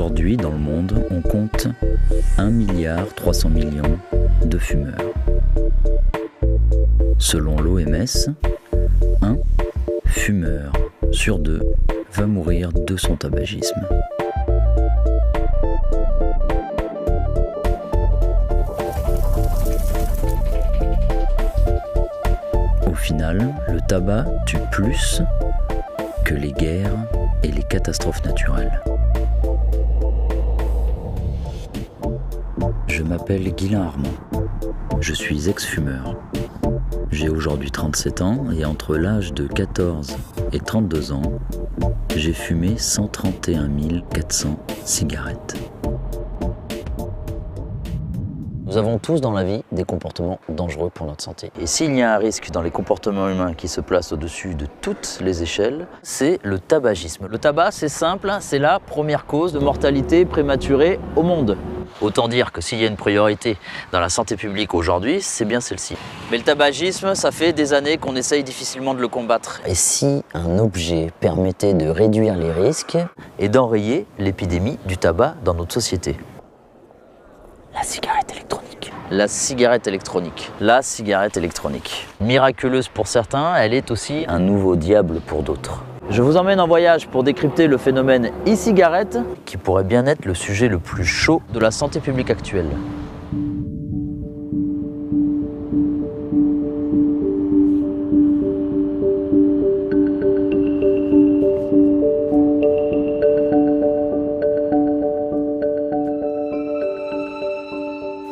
Aujourd'hui, dans le monde, on compte 1,3 milliard de fumeurs. Selon l'OMS, un fumeur sur 2 va mourir de son tabagisme. Au final, le tabac tue plus que les guerres et les catastrophes naturelles. Je m'appelle Guylain Armand. Je suis ex-fumeur. J'ai aujourd'hui 37 ans et entre l'âge de 14 et 32 ans, j'ai fumé 131 400 cigarettes. Nous avons tous dans la vie des comportements dangereux pour notre santé. Et s'il y a un risque dans les comportements humains qui se place au-dessus de toutes les échelles, c'est le tabagisme. Le tabac, c'est simple, c'est la première cause de mortalité prématurée au monde. Autant dire que s'il y a une priorité dans la santé publique aujourd'hui, c'est bien celle-ci. Mais le tabagisme, ça fait des années qu'on essaye difficilement de le combattre. Et si un objet permettait de réduire les risques et d'enrayer l'épidémie du tabac dans notre société? La cigarette électronique. La cigarette électronique. La cigarette électronique. Miraculeuse pour certains, elle est aussi un nouveau diable pour d'autres. Je vous emmène en voyage pour décrypter le phénomène e-cigarette, qui pourrait bien être le sujet le plus chaud de la santé publique actuelle.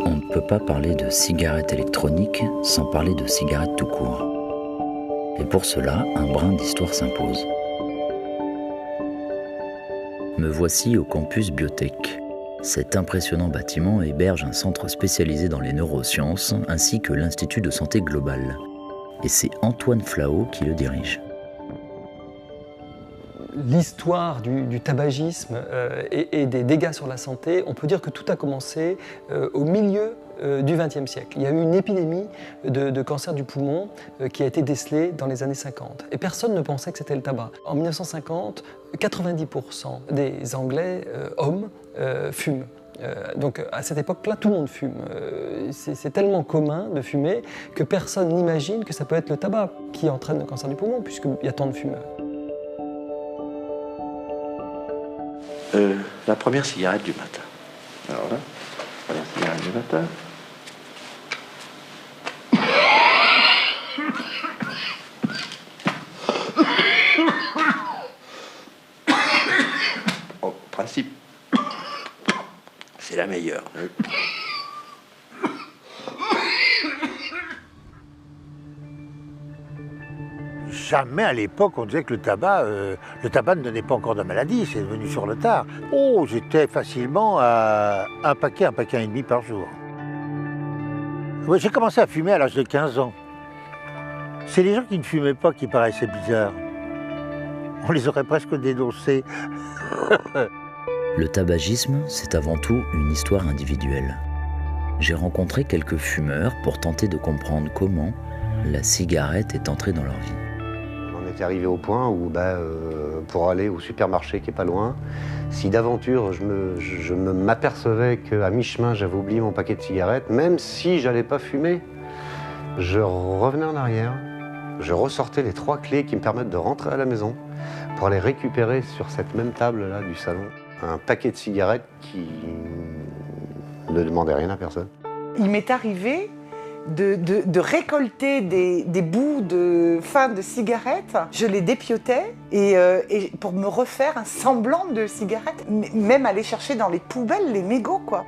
On ne peut pas parler de cigarette électronique sans parler de cigarette tout court. Et pour cela, un brin d'histoire s'impose. Me voici au campus Biotech. Cet impressionnant bâtiment héberge un centre spécialisé dans les neurosciences ainsi que l'Institut de santé globale. Et c'est Antoine Flao qui le dirige. L'histoire du tabagisme et des dégâts sur la santé, on peut dire que tout a commencé au milieu du XXe siècle. Il y a eu une épidémie de cancer du poumon qui a été décelée dans les années 50. Et personne ne pensait que c'était le tabac. En 1950, 90% des Anglais, hommes, fument. Donc à cette époque-là, tout le monde fume. C'est tellement commun de fumer que personne n'imagine que ça peut être le tabac qui entraîne le cancer du poumon, puisqu'il y a tant de fumeurs. La première cigarette du matin. Alors là, première cigarette du matin. En principe, c'est la meilleure. Jamais à l'époque on disait que le tabac ne donnait pas encore de maladie, c'est devenu sur le tard. Oh, j'étais facilement à un paquet et demi par jour. Ouais, j'ai commencé à fumer à l'âge de 15 ans. C'est les gens qui ne fumaient pas qui paraissaient bizarres. On les aurait presque dénoncés. Le tabagisme, c'est avant tout une histoire individuelle. J'ai rencontré quelques fumeurs pour tenter de comprendre comment la cigarette est entrée dans leur vie. On était arrivé au point où, pour aller au supermarché qui est pas loin, si d'aventure je m'apercevais qu'à mi-chemin j'avais oublié mon paquet de cigarettes, même si j'allais pas fumer, je revenais en arrière, je ressortais les 3 clés qui me permettent de rentrer à la maison pour aller récupérer sur cette même table-là du salon un paquet de cigarettes qui ne demandait rien à personne. Il m'est arrivé de récolter des bouts de fin de cigarettes. Je les dépiotais et pour me refaire un semblant de cigarette, même aller chercher dans les poubelles les mégots, quoi.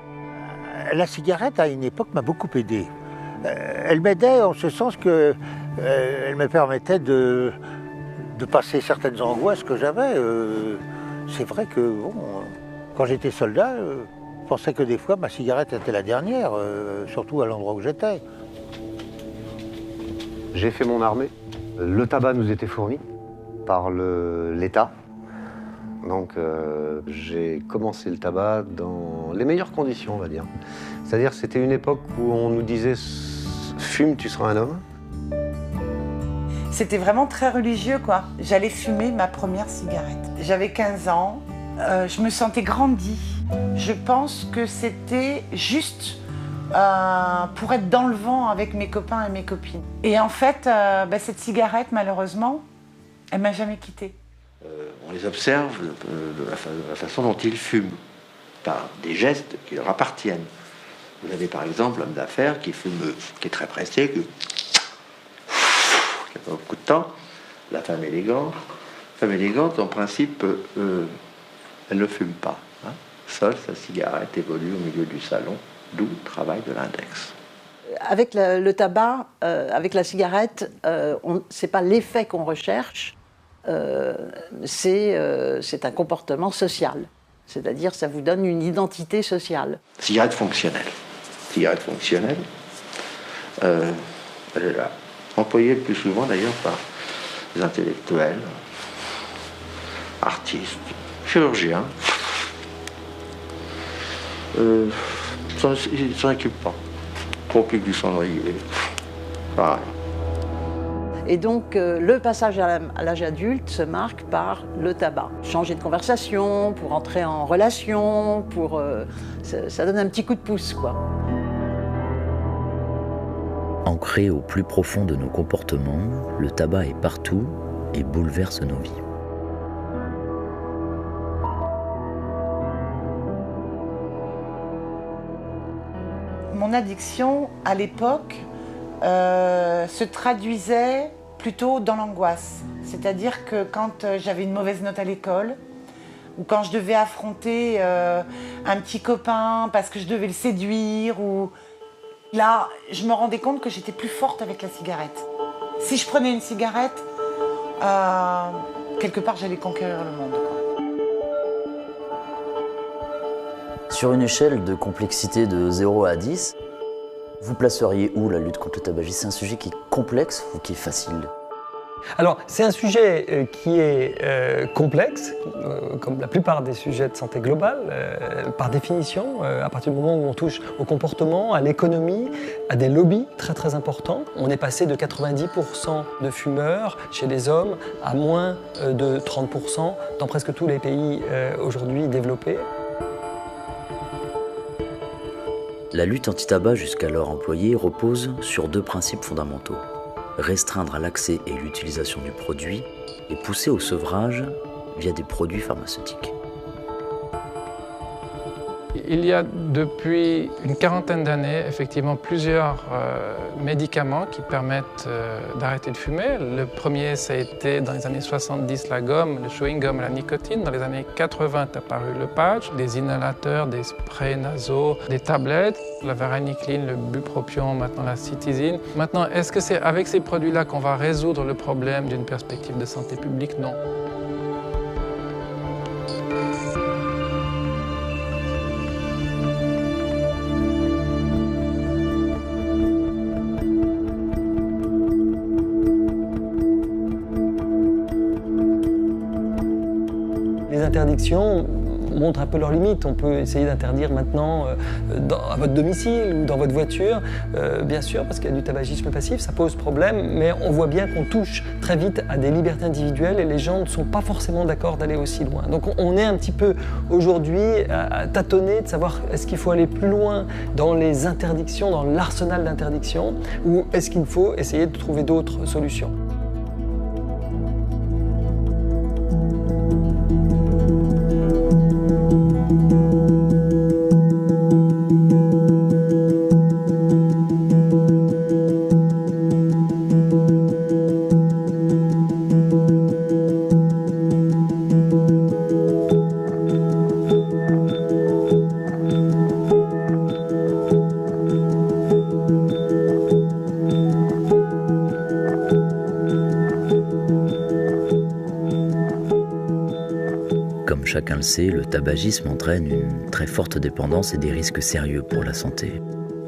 La cigarette, à une époque, m'a beaucoup aidé. Elle m'aidait en ce sens que elle me permettait de passer certaines angoisses que j'avais. C'est vrai que bon, quand j'étais soldat, je pensais que des fois ma cigarette était la dernière, surtout à l'endroit où j'étais. J'ai fait mon armée. Le tabac nous était fourni par l'État. Donc j'ai commencé le tabac dans les meilleures conditions, on va dire. C'est-à-dire que c'était une époque où on nous disait « fume, tu seras un homme ». C'était vraiment très religieux, quoi. J'allais fumer ma première cigarette. J'avais 15 ans, je me sentais grandie. Je pense que c'était juste pour être dans le vent avec mes copains et mes copines. Et en fait, cette cigarette, malheureusement, elle m'a jamais quittée. On les observe de la façon dont ils fument, par des gestes qui leur appartiennent. Vous avez par exemple l'homme d'affaires qui fume, qui est très pressé, qui n'a pas beaucoup de temps. La femme élégante, en principe, elle ne fume pas. Hein. Seule, sa cigarette évolue au milieu du salon, d'où le travail de l'index. Avec le tabac, avec la cigarette, c'est pas l'effet qu'on recherche, c'est un comportement social. C'est-à-dire, ça vous donne une identité sociale. Cigarette fonctionnelle. Cigarette fonctionnelle, elle est là. Employée le plus souvent d'ailleurs par des intellectuels, artistes, chirurgiens. Ils ne s'en occupent pas. Complique du cendrier. Pareil. Et donc, le passage à l'âge adulte se marque par le tabac. Changer de conversation, pour entrer en relation, ça donne un petit coup de pouce, quoi. Ancré au plus profond de nos comportements, le tabac est partout et bouleverse nos vies. Mon addiction, à l'époque, se traduisait plutôt dans l'angoisse. C'est-à-dire que quand j'avais une mauvaise note à l'école, ou quand je devais affronter un petit copain parce que je devais le séduire, ou... Là, je me rendais compte que j'étais plus forte avec la cigarette. Si je prenais une cigarette, quelque part, j'allais conquérir le monde, quoi. Sur une échelle de complexité de 0 à 10, vous placeriez où la lutte contre le tabagisme? C'est un sujet qui est complexe ou qui est facile? Alors, c'est un sujet qui est complexe, comme la plupart des sujets de santé globale, par définition, à partir du moment où on touche au comportement, à l'économie, à des lobbies très très importants. On est passé de 90% de fumeurs chez les hommes à moins de 30% dans presque tous les pays aujourd'hui développés. La lutte anti-tabac jusqu'alors employée repose sur deux principes fondamentaux. Restreindre l'accès et l'utilisation du produit et pousser au sevrage via des produits pharmaceutiques. Il y a depuis une quarantaine d'années, effectivement, plusieurs médicaments qui permettent d'arrêter de fumer. Le premier, ça a été dans les années 70, la gomme, le chewing-gum, la nicotine. Dans les années 80 est apparu le patch, des inhalateurs, des sprays nasaux, des tablettes, la varenicline, le bupropion, maintenant la citizine. Maintenant, est-ce que c'est avec ces produits-là qu'on va résoudre le problème d'une perspective de santé publique? Non. Les interdictions montrent un peu leurs limites. On peut essayer d'interdire maintenant à votre domicile ou dans votre voiture, bien sûr, parce qu'il y a du tabagisme passif, ça pose problème, mais on voit bien qu'on touche très vite à des libertés individuelles et les gens ne sont pas forcément d'accord d'aller aussi loin. Donc on est un petit peu aujourd'hui à tâtonner de savoir est-ce qu'il faut aller plus loin dans les interdictions, dans l'arsenal d'interdictions, ou est-ce qu'il faut essayer de trouver d'autres solutions. Comme chacun le sait, le tabagisme entraîne une très forte dépendance et des risques sérieux pour la santé.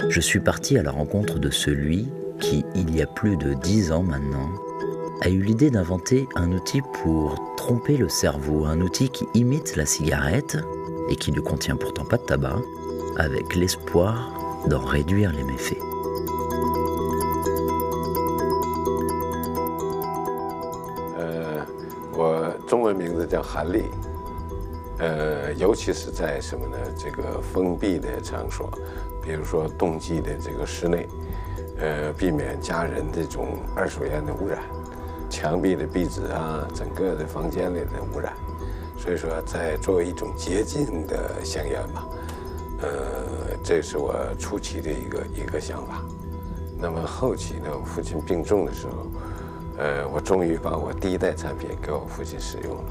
Je suis parti à la rencontre de celui qui, il y a plus de 10 ans maintenant, a eu l'idée d'inventer un outil pour tromper le cerveau, un outil qui imite la cigarette et qui ne contient pourtant pas de tabac, avec l'espoir d'en réduire les méfaits. 尤其是在什么呢？这个封闭的场所，比如说冬季的这个室内，避免家人这种二手烟的污染，墙壁的壁纸啊，整个的房间里的污染。所以说，在作为一种洁净的香烟嘛，这是我初期的一个想法。那么后期呢，我父亲病重的时候，我终于把我第一代产品给我父亲使用了。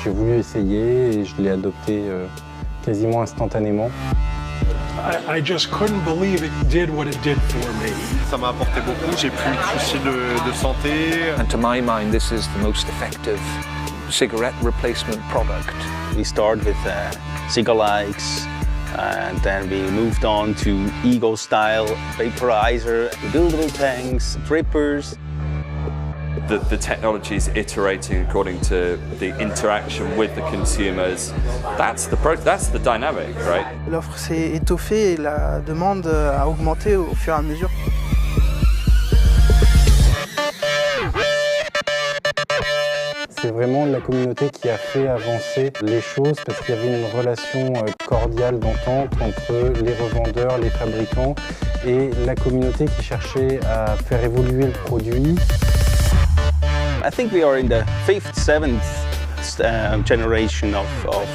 J'ai voulu essayer et je l'ai adopté quasiment instantanément. I just couldn't believe it did what it did for me. Ça m'a apporté beaucoup, j'ai plus de soucis de santé. And to my mind, this is the most effective cigarette replacement product. We started with cigar likes, and then we moved on to Eagle style vaporizer, buildable tanks, drippers. The technology is iterating according to the interaction with the consumers. That's the dynamic, right? L'offre s'est étoffée et la demande a augmenté au fur et à mesure. C'est vraiment la communauté qui a fait avancer les choses parce qu'il y avait une relation cordiale d'entente entre les revendeurs, les fabricants et la communauté qui cherchait à faire évoluer le produit. I think we are in the 5th, 7th generation of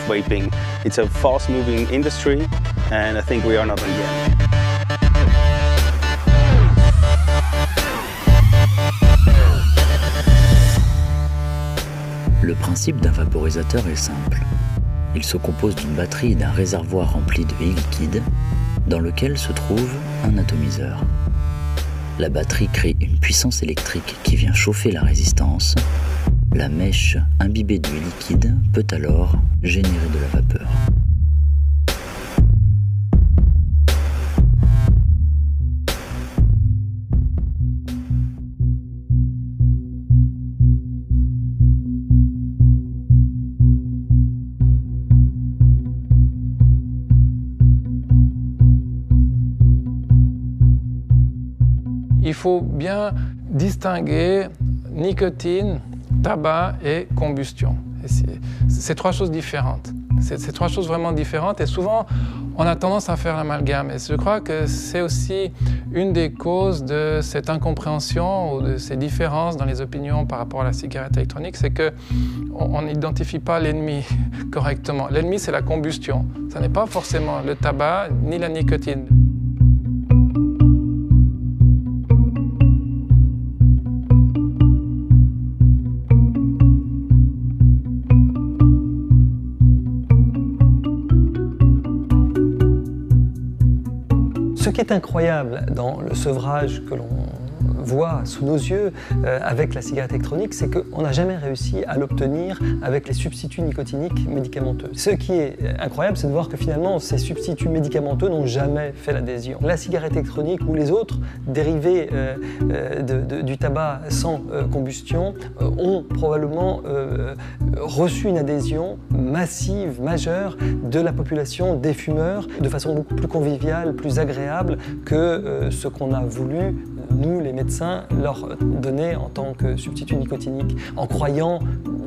vaping. It's a fast-moving industry, and I think we are not done yet. Le principe d'un vaporisateur est simple. Il se compose d'une batterie et d'un réservoir rempli de e-liquide dans lequel se trouve un atomiseur. La batterie crée une puissance électrique qui vient chauffer la résistance. La mèche imbibée du liquide peut alors générer de la vapeur. Il faut bien distinguer nicotine, tabac et combustion. C'est trois choses différentes. C'est trois choses vraiment différentes et souvent on a tendance à faire l'amalgame. Et je crois que c'est aussi une des causes de cette incompréhension ou de ces différences dans les opinions par rapport à la cigarette électronique, c'est qu'on n'identifie pas l'ennemi correctement. L'ennemi, c'est la combustion. Ce n'est pas forcément le tabac ni la nicotine. Ce qui est incroyable dans le sevrage que l'on voit sous nos yeux avec la cigarette électronique, c'est qu'on n'a jamais réussi à l'obtenir avec les substituts nicotiniques médicamenteux. Ce qui est incroyable, c'est de voir que finalement, ces substituts médicamenteux n'ont jamais fait l'adhésion. La cigarette électronique ou les autres dérivés du tabac sans combustion ont probablement reçu une adhésion massive, majeure de la population des fumeurs de façon beaucoup plus conviviale, plus agréable que ce qu'on a voulu, nous les médecins, leur donner en tant que substitut nicotinique, en croyant,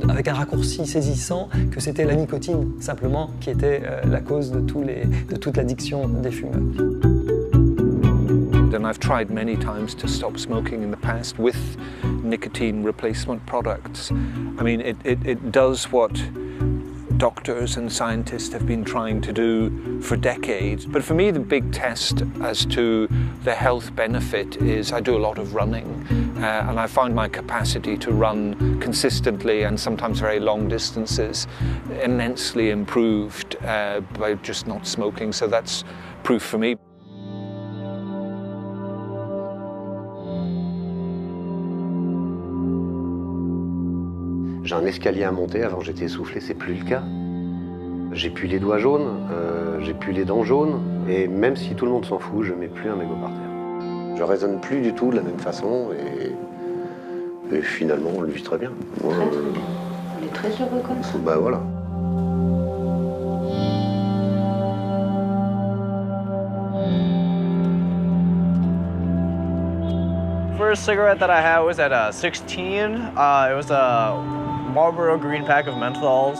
avec un raccourci saisissant, que c'était la nicotine simplement qui était la cause de toute l'addiction des fumeurs. And I've tried many times to stop smoking in the past with nicotine replacement products. I mean, it does what doctors and scientists have been trying to do for decades. But for me, the big test as to the health benefit is I do a lot of running, and I find my capacity to run consistently and sometimes very long distances immensely improved by just not smoking. So that's proof for me. J'ai un escalier à monter, avant j'étais essoufflé, c'est plus le cas. J'ai plus les doigts jaunes, j'ai plus les dents jaunes, et même si tout le monde s'en fout, je mets plus un mégot par terre. Je raisonne plus du tout de la même façon et finalement on le vit très bien. Moi, On est très heureux comme ça. bah voilà. First cigarette that I had was at 16. It was a Marlboro green pack of menthols.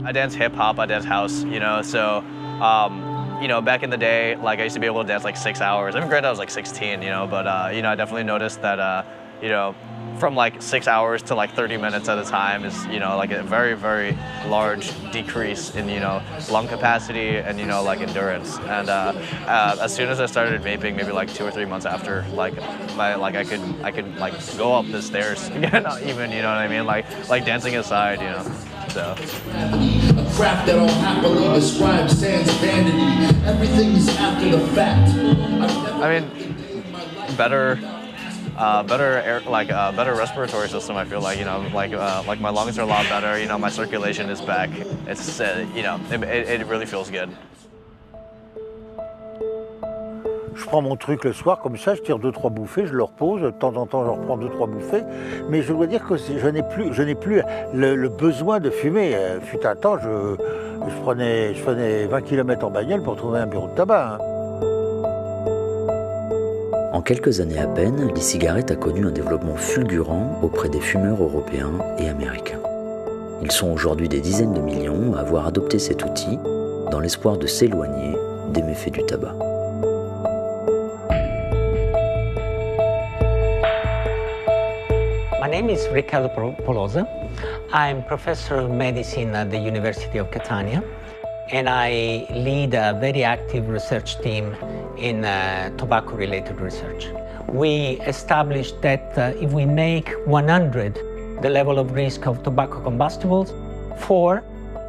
I dance hip hop, I dance house, you know, so you know, back in the day, like I used to be able to dance like 6 hours. I mean, granted I was like 16, you know, but you know, I definitely noticed that you know, from like 6 hours to like 30 minutes at a time is, you know, like a very, very large decrease in, you know, lung capacity and, you know, like endurance. And as soon as I started vaping, maybe like 2 or 3 months after, like I could like go up the stairs, even, you know what I mean? Like dancing aside, you know. So. A craft that all happily describes sans vanity. Everything is after the fact. I mean, better air, like better respiratory system. I feel like, you know, like my lungs are a lot better. You know, my circulation is back. It's you know, it really feels good. Je prends mon truc le soir, comme ça, je tire 2-3 bouffées, je le repose, de temps en temps je reprends 2-3 bouffées, mais je dois dire que je n'ai plus le besoin de fumer. Fut un temps, je faisais 20 km en bagnole pour trouver un bureau de tabac. Hein. En quelques années à peine, l'e-cigarette a connu un développement fulgurant auprès des fumeurs européens et américains. Ils sont aujourd'hui des dizaines de millions à avoir adopté cet outil dans l'espoir de s'éloigner des méfaits du tabac. My name is Riccardo Polosa. I'm professor of medicine at the University of Catania, and I lead a very active research team in tobacco-related research. We established that if we make 100 the level of risk of tobacco combustibles, 4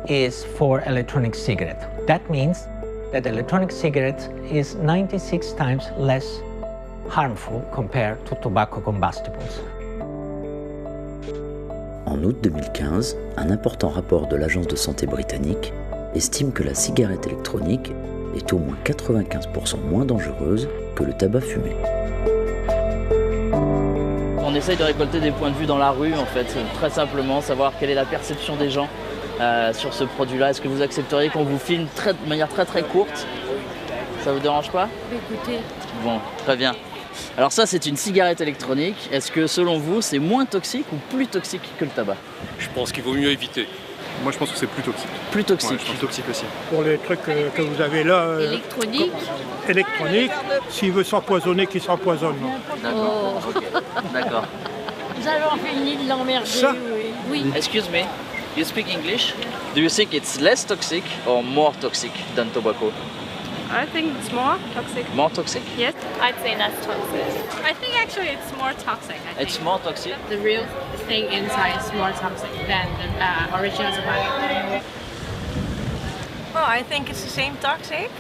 is for electronic cigarette. That means that electronic cigarette is 96 times less harmful compared to tobacco combustibles. En août 2015, un important rapport de l'Agence de santé britannique estime que la cigarette électronique est au moins 95% moins dangereuse que le tabac fumé. On essaye de récolter des points de vue dans la rue, en fait, très simplement, savoir quelle est la perception des gens sur ce produit-là. Est-ce que vous accepteriez qu'on vous filme de manière très courte? Ça vous dérange pas? Écoutez. Bon, très bien. Alors ça, c'est une cigarette électronique. Est-ce que selon vous, c'est moins toxique ou plus toxique que le tabac? Je pense qu'il vaut mieux éviter. Moi, je pense que c'est plus toxique. Plus toxique. Ouais, plus toxique aussi. Pour les trucs que vous avez là... électronique. S'il veut s'empoisonner, qu'il s'empoisonne. D'accord. Okay. D'accord. Vous avez fini de l'emmerder, oui. Excuse me, you speak English? Do you think it's less toxic or more toxic than tobacco? I think it's more toxic. More toxic? Yes. I'd say less toxic. I think actually it's more toxic. It's more toxic? The real thing inside is more toxic than the original tobacco. Oh, I think it's the same toxic.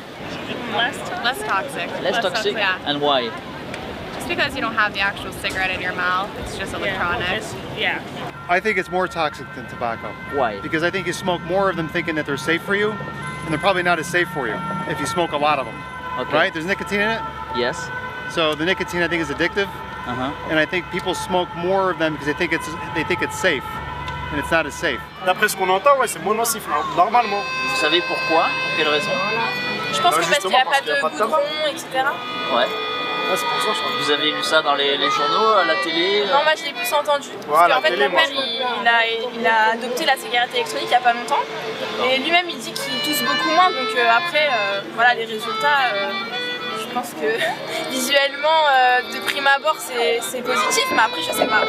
Less toxic? Less toxic. Less toxic? Yeah. And why? Just because you don't have the actual cigarette in your mouth, it's just electronic. Yeah. I think it's more toxic than tobacco. Why? Because I think you smoke more of them thinking that they're safe for you, and they're probably not as safe for you if you smoke a lot of them. Okay. Right? There's nicotine in it? Yes. So the nicotine, I think, is addictive. And I think people smoke more of them because they think it's safe, and it's not as safe. D'après ce qu'on entend, ouais, c'est moins nocif, normalement. Vous savez pourquoi? Pour quelle raison? Je pense que parce qu'il n'y a pas de goudron, etc. Ouais. Vous avez lu ça dans les journaux, à la télé? Non, moi je l'ai plus entendu. Parce qu'en fait, mon père, il a adopté la cigarette électronique il n'y a pas longtemps. Et lui-même, il dit qu'il tousse beaucoup moins. Donc après, voilà, les résultats, je pense que visuellement, de prime abord, c'est positif. Mais après, je sais pas.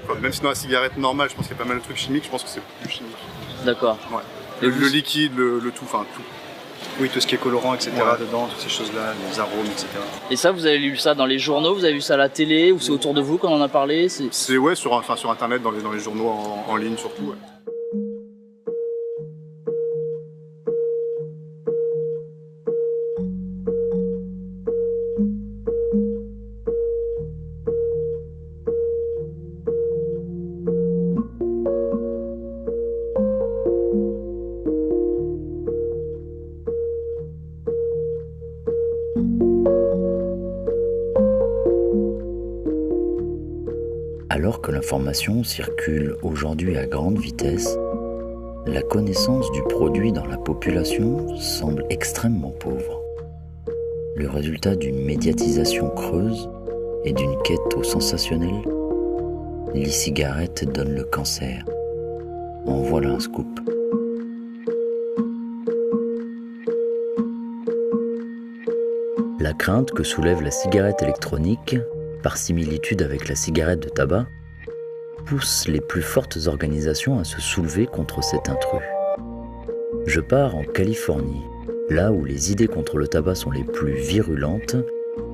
Enfin, même si dans la cigarette normale, je pense qu'il y a pas mal de trucs chimiques, je pense que c'est plus chimique. D'accord. Ouais. Le liquide, le tout, enfin tout. Oui, tout ce qui est colorant, etc. dedans, toutes ces choses-là, les arômes, etc. Et ça, vous avez lu ça dans les journaux, vous avez vu ça à la télé, ou c'est autour de vous qu'on en a parlé? C'est ouais, sur internet, dans les journaux en ligne surtout. Ouais. Alors que l'information circule aujourd'hui à grande vitesse, la connaissance du produit dans la population semble extrêmement pauvre. Le résultat d'une médiatisation creuse et d'une quête au sensationnel, l'e-cigarette donne le cancer. En voilà un scoop. La crainte que soulève la cigarette électronique, par similitude avec la cigarette de tabac, pousse les plus fortes organisations à se soulever contre cet intrus. Je pars en Californie, là où les idées contre le tabac sont les plus virulentes,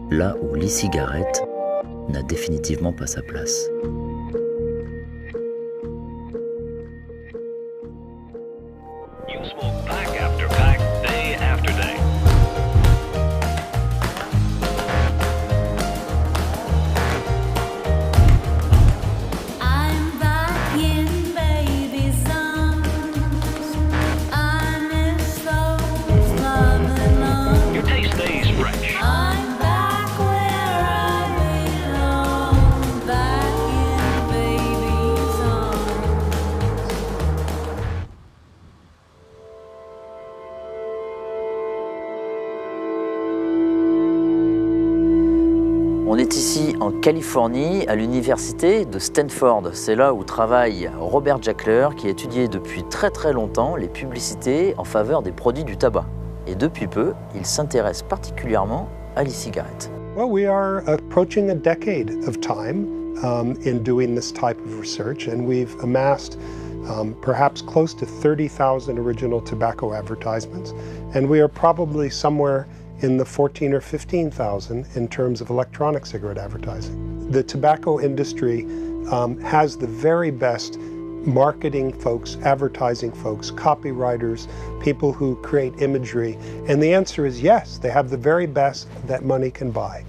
là où l'e-cigarette n'a définitivement pas sa place. On est ici en Californie, à l'université de Stanford. C'est là où travaille Robert Jackler, qui a étudié depuis très longtemps les publicités en faveur des produits du tabac. Et depuis peu, il s'intéresse particulièrement à l'e-cigarette. Well, we are approaching a decade of time in doing this type of research, and we've amassed perhaps close to 30,000 original tobacco advertisements, and we are probably somewhere in the 14 or 15,000 in terms of electronic cigarette advertising. The tobacco industry has the very best marketing folks, advertising folks, copywriters, people who create imagery, and the answer is yes, they have the very best that money can buy.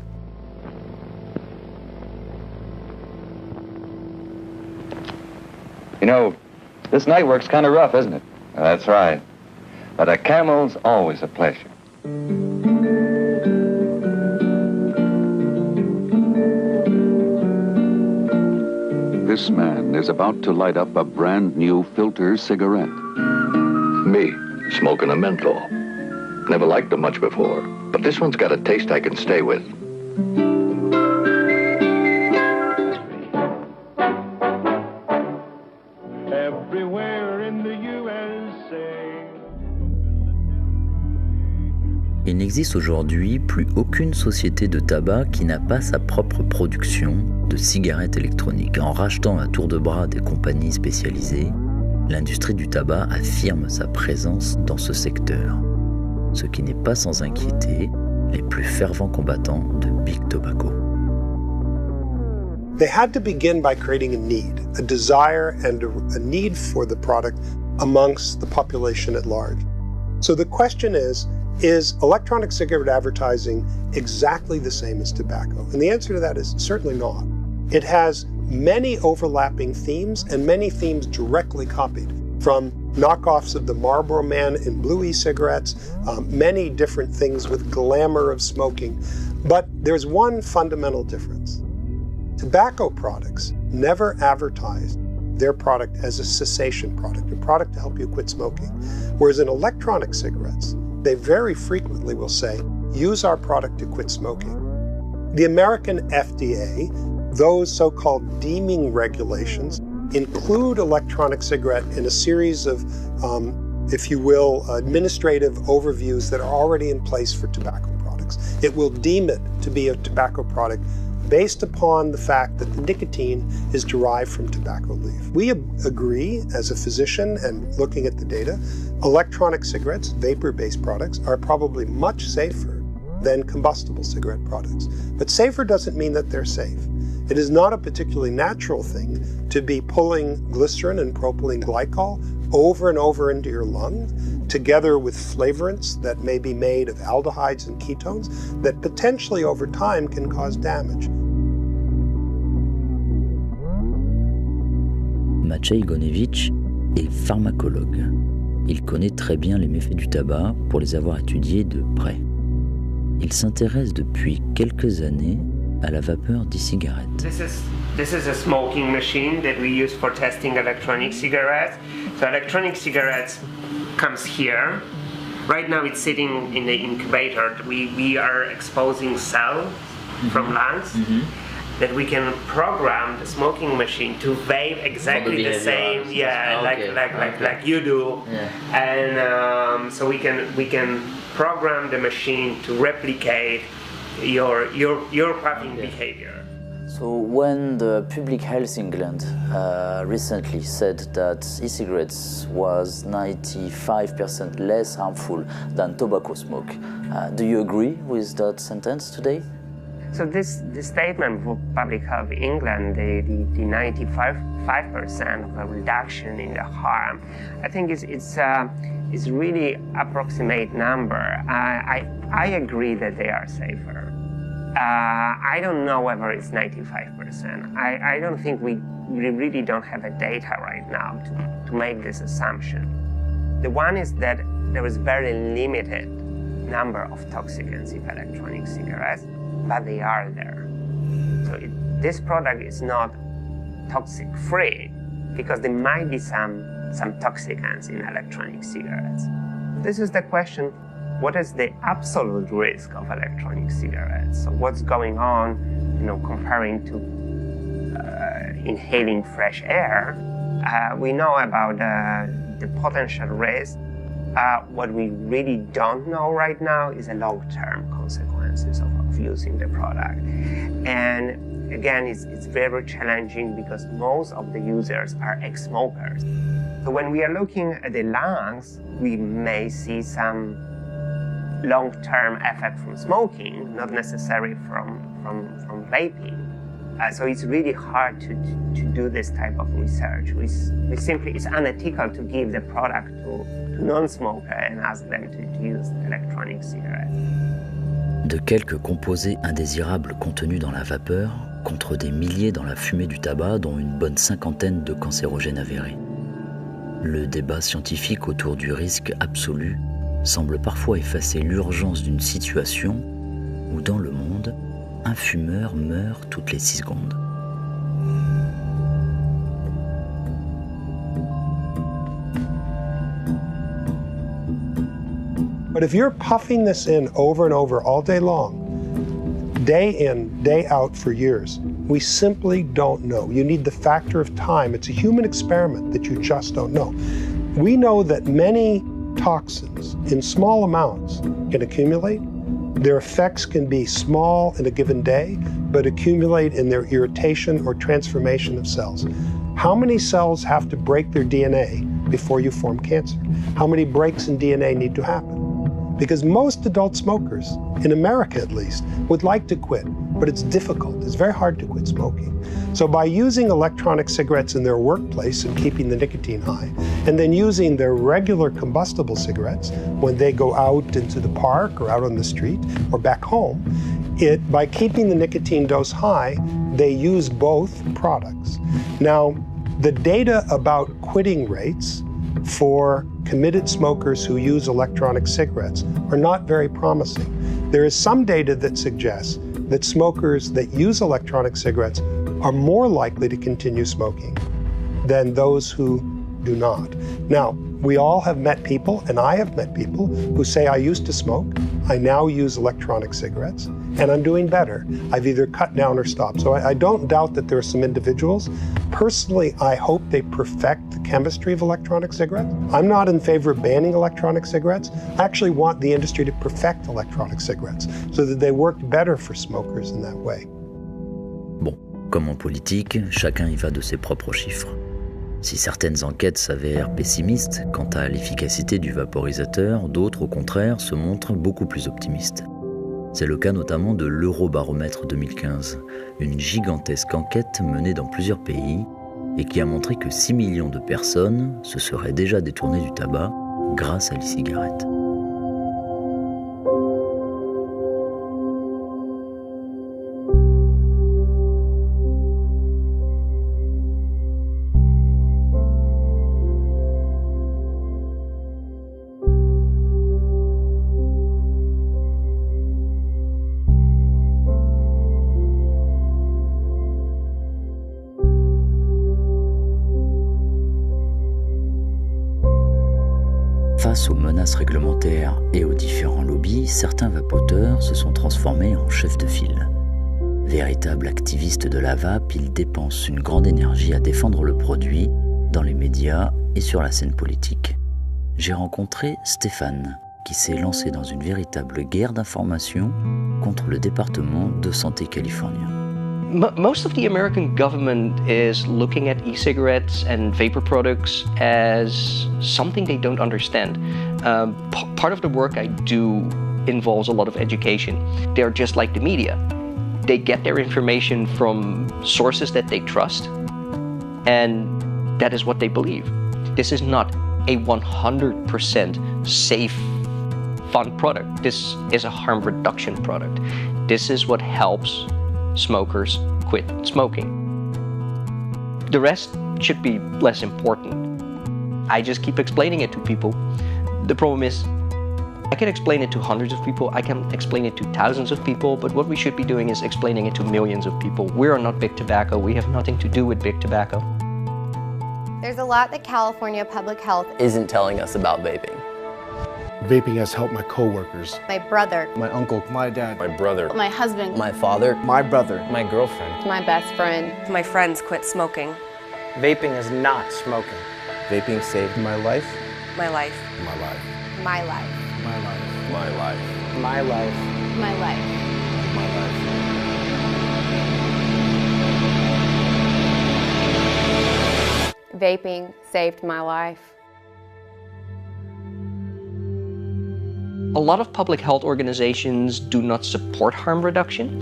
You know, this night work's kind of rough, isn't it? That's right. But a Camel's always a pleasure. This man is about to light up a brand new filter cigarette. Me, smoking a menthol. Never liked them much before, but this one's got a taste I can stay with. Everywhere in the USA. Il n'existe aujourd'hui plus aucune société de tabac qui n'a pas sa propre production de cigarettes électroniques. En rachetant à tour de bras des compagnies spécialisées, l'industrie du tabac affirme sa présence dans ce secteur, ce qui n'est pas sans inquiéter les plus fervents combattants de Big Tobacco. They had to begin by creating a need, a desire and a need for the product amongst the population at large. So the question is electronic cigarette advertising exactly the same as tobacco? And the answer to that is certainly not. It has many overlapping themes and many themes directly copied from knockoffs of the Marlboro Man in blue e-cigarettes, many different things with glamour of smoking. But there's one fundamental difference. Tobacco products never advertised their product as a cessation product, a product to help you quit smoking. Whereas in electronic cigarettes, they very frequently will say, use our product to quit smoking. The American FDA, those so-called deeming regulations, include electronic cigarette in a series of, if you will, administrative overviews that are already in place for tobacco products. It will deem it to be a tobacco product based upon the fact that the nicotine is derived from tobacco leaf. We agree, as a physician and looking at the data, electronic cigarettes, vapor-based products, are probably much safer than combustible cigarette products. But safer doesn't mean that they're safe. It is not a particularly natural thing to be pulling glycerin and propylene glycol over and over into your lung, together with flavorants that may be made of aldehydes and ketones that potentially over time can cause damage. Maciej Gonevich est pharmacologue. Il connaît très bien les méfaits du tabac pour les avoir étudiés de près. Il s'intéresse depuis quelques années à la vapeur d'e-cigarette. This is a smoking machine that we use for testing electronic cigarettes. So electronic cigarettes comes here. Right now it's sitting in the incubator. We are exposing cells from lungs that we can program the smoking machine to vape exactly the same, like you do. And so we can program the machine to replicate your puffing behavior. So when the Public Health England recently said that e-cigarettes was 95% less harmful than tobacco smoke, do you agree with that sentence today? So this statement for Public Health England, the 95% of a reduction in the harm, I think it's really approximate number. I agree that they are safer. I don't know whether it's 95%. I don't think we really don't have a data right now to make this assumption. The one is that there is very limited number of toxicants in electronic cigarettes, but they are there. So this product is not toxic-free because there might be some toxicants in electronic cigarettes. This is the question. What is the absolute risk of electronic cigarettes? So what's going on, comparing to inhaling fresh air? We know about the potential risk. What we really don't know right now is the long-term consequences of using the product. And again, it's very challenging because most of the users are ex-smokers. So when we are looking at the lungs, we may see some long-term effect from smoking, not necessarily from vaping. So it's really hard to do this type of research. We simply, it's unethical to give the product to non-smokers and ask them to use electronic cigarettes. De quelques composés indésirables contenus dans la vapeur contre des milliers dans la fumée du tabac, dont une bonne cinquantaine de cancérogènes avérés. Le débat scientifique autour du risque absolu semble parfois effacer l'urgence d'une situation où, dans le monde, un fumeur meurt toutes les 6 secondes. But if you're puffing this in over and over all day long, day in, day out for years, we simply don't know. You need the factor of time. It's a human experiment that you just don't know. We know that many toxins in small amounts can accumulate. Their effects can be small in a given day, but accumulate in their irritation or transformation of cells. How many cells have to break their DNA before you form cancer? How many breaks in DNA need to happen? Because most adult smokers, in America at least, would like to quit, but it's difficult. It's very hard to quit smoking. So by using electronic cigarettes in their workplace and keeping the nicotine high, and then using their regular combustible cigarettes when they go out into the park or out on the street or back home, by keeping the nicotine dose high, they use both products. Now, the data about quitting rates for committed smokers who use electronic cigarettes are not very promising. There is some data that suggests that smokers that use electronic cigarettes are more likely to continue smoking than those who do not. Now, we all have met people, and I have met people, who say, I used to smoke, I now use electronic cigarettes, and I'm doing better. I've either cut down or stopped. So I don't doubt that there are some individuals. Personally, I hope they perfect the chemistry of electronic cigarettes. I'm not in favor of banning electronic cigarettes. I actually want the industry to perfect electronic cigarettes so that they work better for smokers in that way. Bon, comme en politique, chacun y va de ses propres chiffres. Si certaines enquêtes s'avèrent pessimistes quant à l'efficacité du vaporisateur, d'autres au contraire se montrent beaucoup plus optimistes. C'est le cas notamment de l'Eurobaromètre 2015, une gigantesque enquête menée dans plusieurs pays et qui a montré que 6 millions de personnes se seraient déjà détournées du tabac grâce à l'e-cigarette. Face aux menaces réglementaires et aux différents lobbies, certains vapoteurs se sont transformés en chefs de file. Véritables activistes de la vape, ils dépensent une grande énergie à défendre le produit dans les médias et sur la scène politique. J'ai rencontré Stéphane, qui s'est lancé dans une véritable guerre d'information contre le département de santé californien. Most of the American government is looking at e-cigarettes and vapor products as something they don't understand. Part of the work I do involves a lot of education. They're just like the media. They get their information from sources that they trust, and that is what they believe. This is not a 100% safe, fun product. This is a harm reduction product. This is what helps smokers quit smoking. The rest should be less important. I just keep explaining it to people. The problem is, I can explain it to hundreds of people, I can explain it to thousands of people, but what we should be doing is explaining it to millions of people. We are not big tobacco, we have nothing to do with big tobacco. There's a lot that California Public Health isn't telling us about vaping. Vaping has helped my coworkers, my brother, my uncle, my dad, my brother, my husband, my father, my brother, my girlfriend, my best friend. My friends quit smoking. Vaping is not smoking. Vaping saved my life. My life. my life, My life. my life, My life. My life. My life. My life. Vaping saved my life. A lot of public health organizations do not support harm reduction.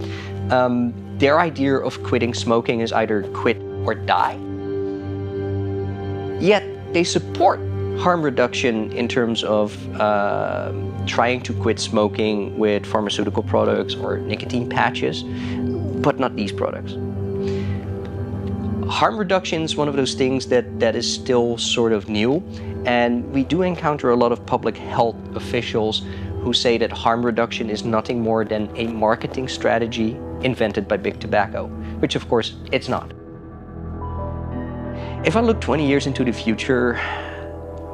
Their idea of quitting smoking is either quit or die. Yet they support harm reduction in terms of trying to quit smoking with pharmaceutical products or nicotine patches, but not these products. Harm reduction is one of those things that is still sort of new, and we do encounter a lot of public health officials who say that harm reduction is nothing more than a marketing strategy invented by big tobacco, which of course it's not. If I look 20 years into the future,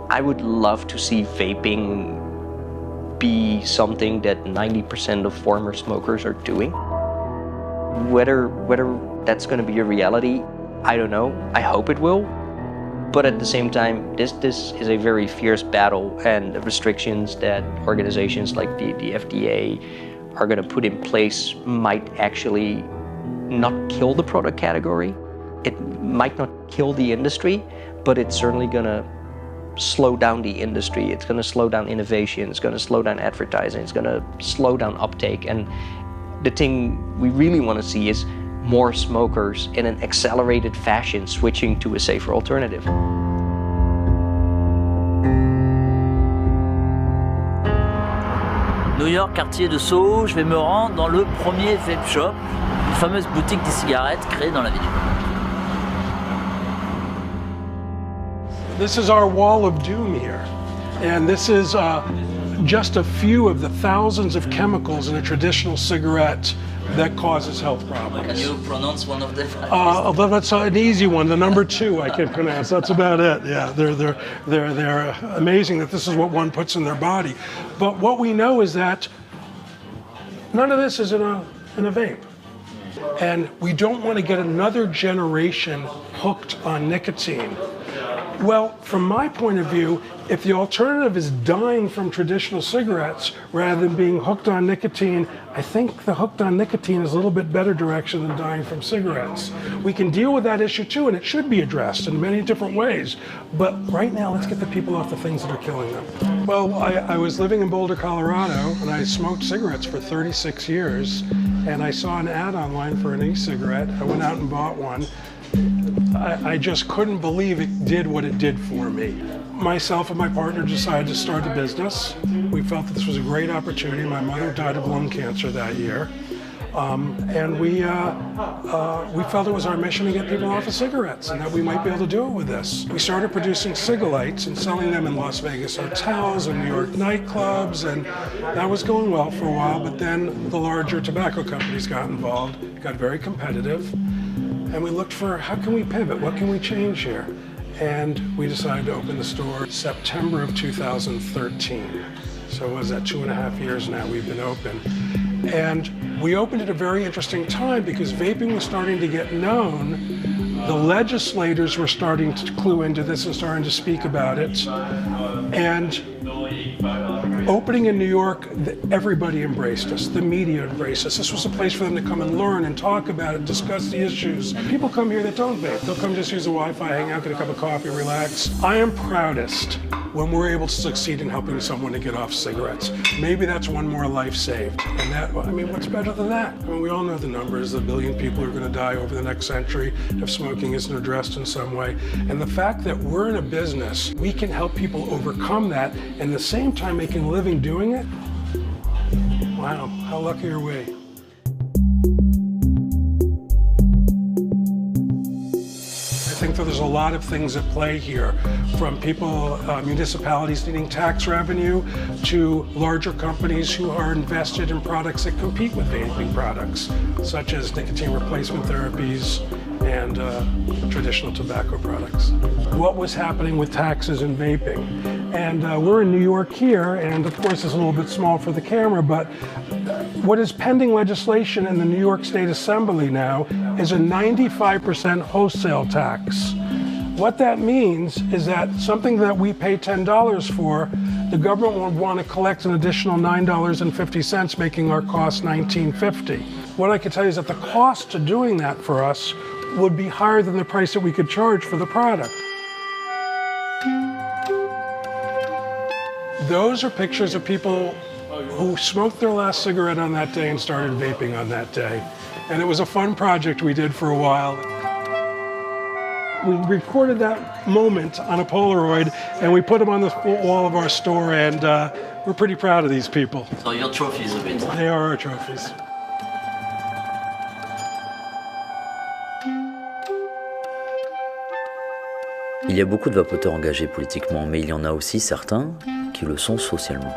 I would love to see vaping be something that 90% of former smokers are doing. Whether that's going to be a reality, I don't know. I hope it will. But at the same time, this is a very fierce battle, and the restrictions that organizations like the FDA are going to put in place might actually not kill the product category. It might not kill the industry, but it's certainly going to slow down the industry. It's going to slow down innovation. It's going to slow down advertising. It's going to slow down uptake. And the thing we really want to see is more smokers in an accelerated fashion switching to a safer alternative. New York, quartier de Soho, je vais me rendre dans le premier vape shop, une fameuse boutique des cigarettes créée dans la ville. This is our wall of doom here, and this is just a few of the thousands of chemicals in a traditional cigarette that causes health problems. Can you pronounce one of them? That's an easy one. The number 2 I can pronounce. That's about it. Yeah, they're amazing that this is what one puts in their body. But what we know is that none of this is in a vape, and we don't want to get another generation hooked on nicotine. Well, from my point of view, if the alternative is dying from traditional cigarettes rather than being hooked on nicotine, I think the hooked on nicotine is a little bit better direction than dying from cigarettes. We can deal with that issue too, and it should be addressed in many different ways. But right now, let's get the people off the things that are killing them. Well, I was living in Boulder, Colorado, and I smoked cigarettes for 36 years, and I saw an ad online for an e-cigarette. I went out and bought one. I just couldn't believe it did what it did for me. Myself and my partner decided to start a business. We felt that this was a great opportunity. My mother died of lung cancer that year. And we felt it was our mission to get people off of cigarettes and that we might be able to do it with this. We started producing cigalites and selling them in Las Vegas hotels and New York nightclubs, and that was going well for a while, but then the larger tobacco companies got involved, got very competitive, and we looked for how can we pivot, what can we change here? and we decided to open the store September of 2013. So what is that, 2.5 years now we've been open. And we opened at a very interesting time because vaping was starting to get known. The legislators were starting to clue into this and starting to speak about it. And opening in New York, everybody embraced us. The media embraced us. This was a place for them to come and learn and talk about it, discuss the issues. People come here that don't vape. They'll come just use the Wi-Fi, hang out, get a cup of coffee, relax. I am proudest when we're able to succeed in helping someone to get off cigarettes. Maybe that's one more life saved. And that, I mean, what's better than that? I mean, we all know the numbers. 1 billion people are going to die over the next century if smoking isn't addressed in some way. And the fact that we're in a business, we can help people overcome that and at the same time making a living doing it. Wow, how lucky are we? I think that there's a lot of things at play here, from people, municipalities needing tax revenue, to larger companies who are invested in products that compete with vaping products, such as nicotine replacement therapies and traditional tobacco products. What was happening with taxes and vaping? And we're in New York here, and of course it's a little bit small for the camera, but what is pending legislation in the New York State Assembly now is a 95% wholesale tax. What that means is that something that we pay $10 for, the government would want to collect an additional $9.50, making our cost $19.50. What I can tell you is that the cost to doing that for us would be higher than the price that we could charge for the product. Those are pictures of people who smoked their last cigarette on that day and started vaping on that day. And it was a fun project we did for a while. We recorded that moment on a Polaroid and we put them on the wall of our store, and we're pretty proud of these people. So your trophies a bit. They are our trophies. Il y a beaucoup de vapoteurs engagés politiquement, mais il y en a aussi certains qui le sont socialement.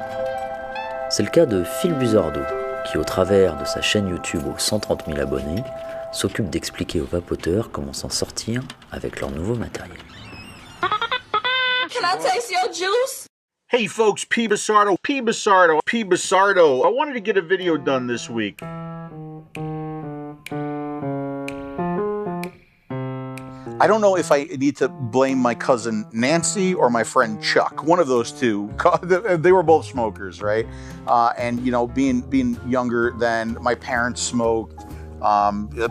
C'est le cas de Phil Buzardo, qui au travers de sa chaîne YouTube aux 130 000 abonnés, s'occupe d'expliquer aux vapoteurs comment s'en sortir avec leur nouveau matériel. Can I taste your juice? Hey folks, P. Basardo. I wanted to get a video done this week. I don't know if I need to blame my cousin Nancy or my friend Chuck, one of those two. They were both smokers, right? And you know, being younger than my parents smoked,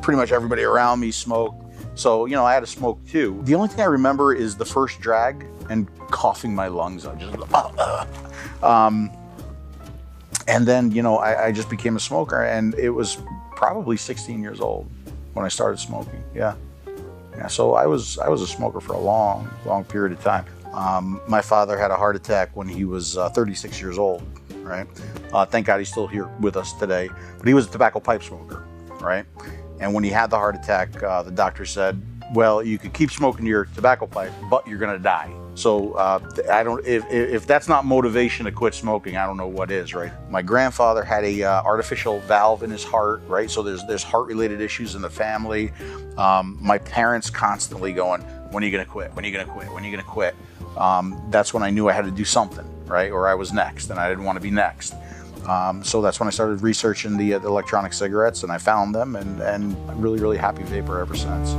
pretty much everybody around me smoked. So, you know, I had to smoke too. The only thing I remember is the first drag and coughing my lungs out, just and then, you know, I just became a smoker, and it was probably 16 years old when I started smoking, yeah. Yeah, so I was a smoker for a long period of time. My father had a heart attack when he was 36 years old, right? Thank God he's still here with us today. But he was a tobacco pipe smoker, right? And when he had the heart attack, the doctor said, well, you could keep smoking your tobacco pipe, but you're gonna die. So if that's not motivation to quit smoking, I don't know what is, right? My grandfather had a artificial valve in his heart, right? So there's heart-related issues in the family. My parents constantly going, when are you gonna quit? When are you gonna quit? When are you gonna quit? That's when I knew I had to do something, right? Or I was next, and I didn't want to be next. So that's when I started researching the electronic cigarettes, and I found them, and I'm really happy vapor ever since.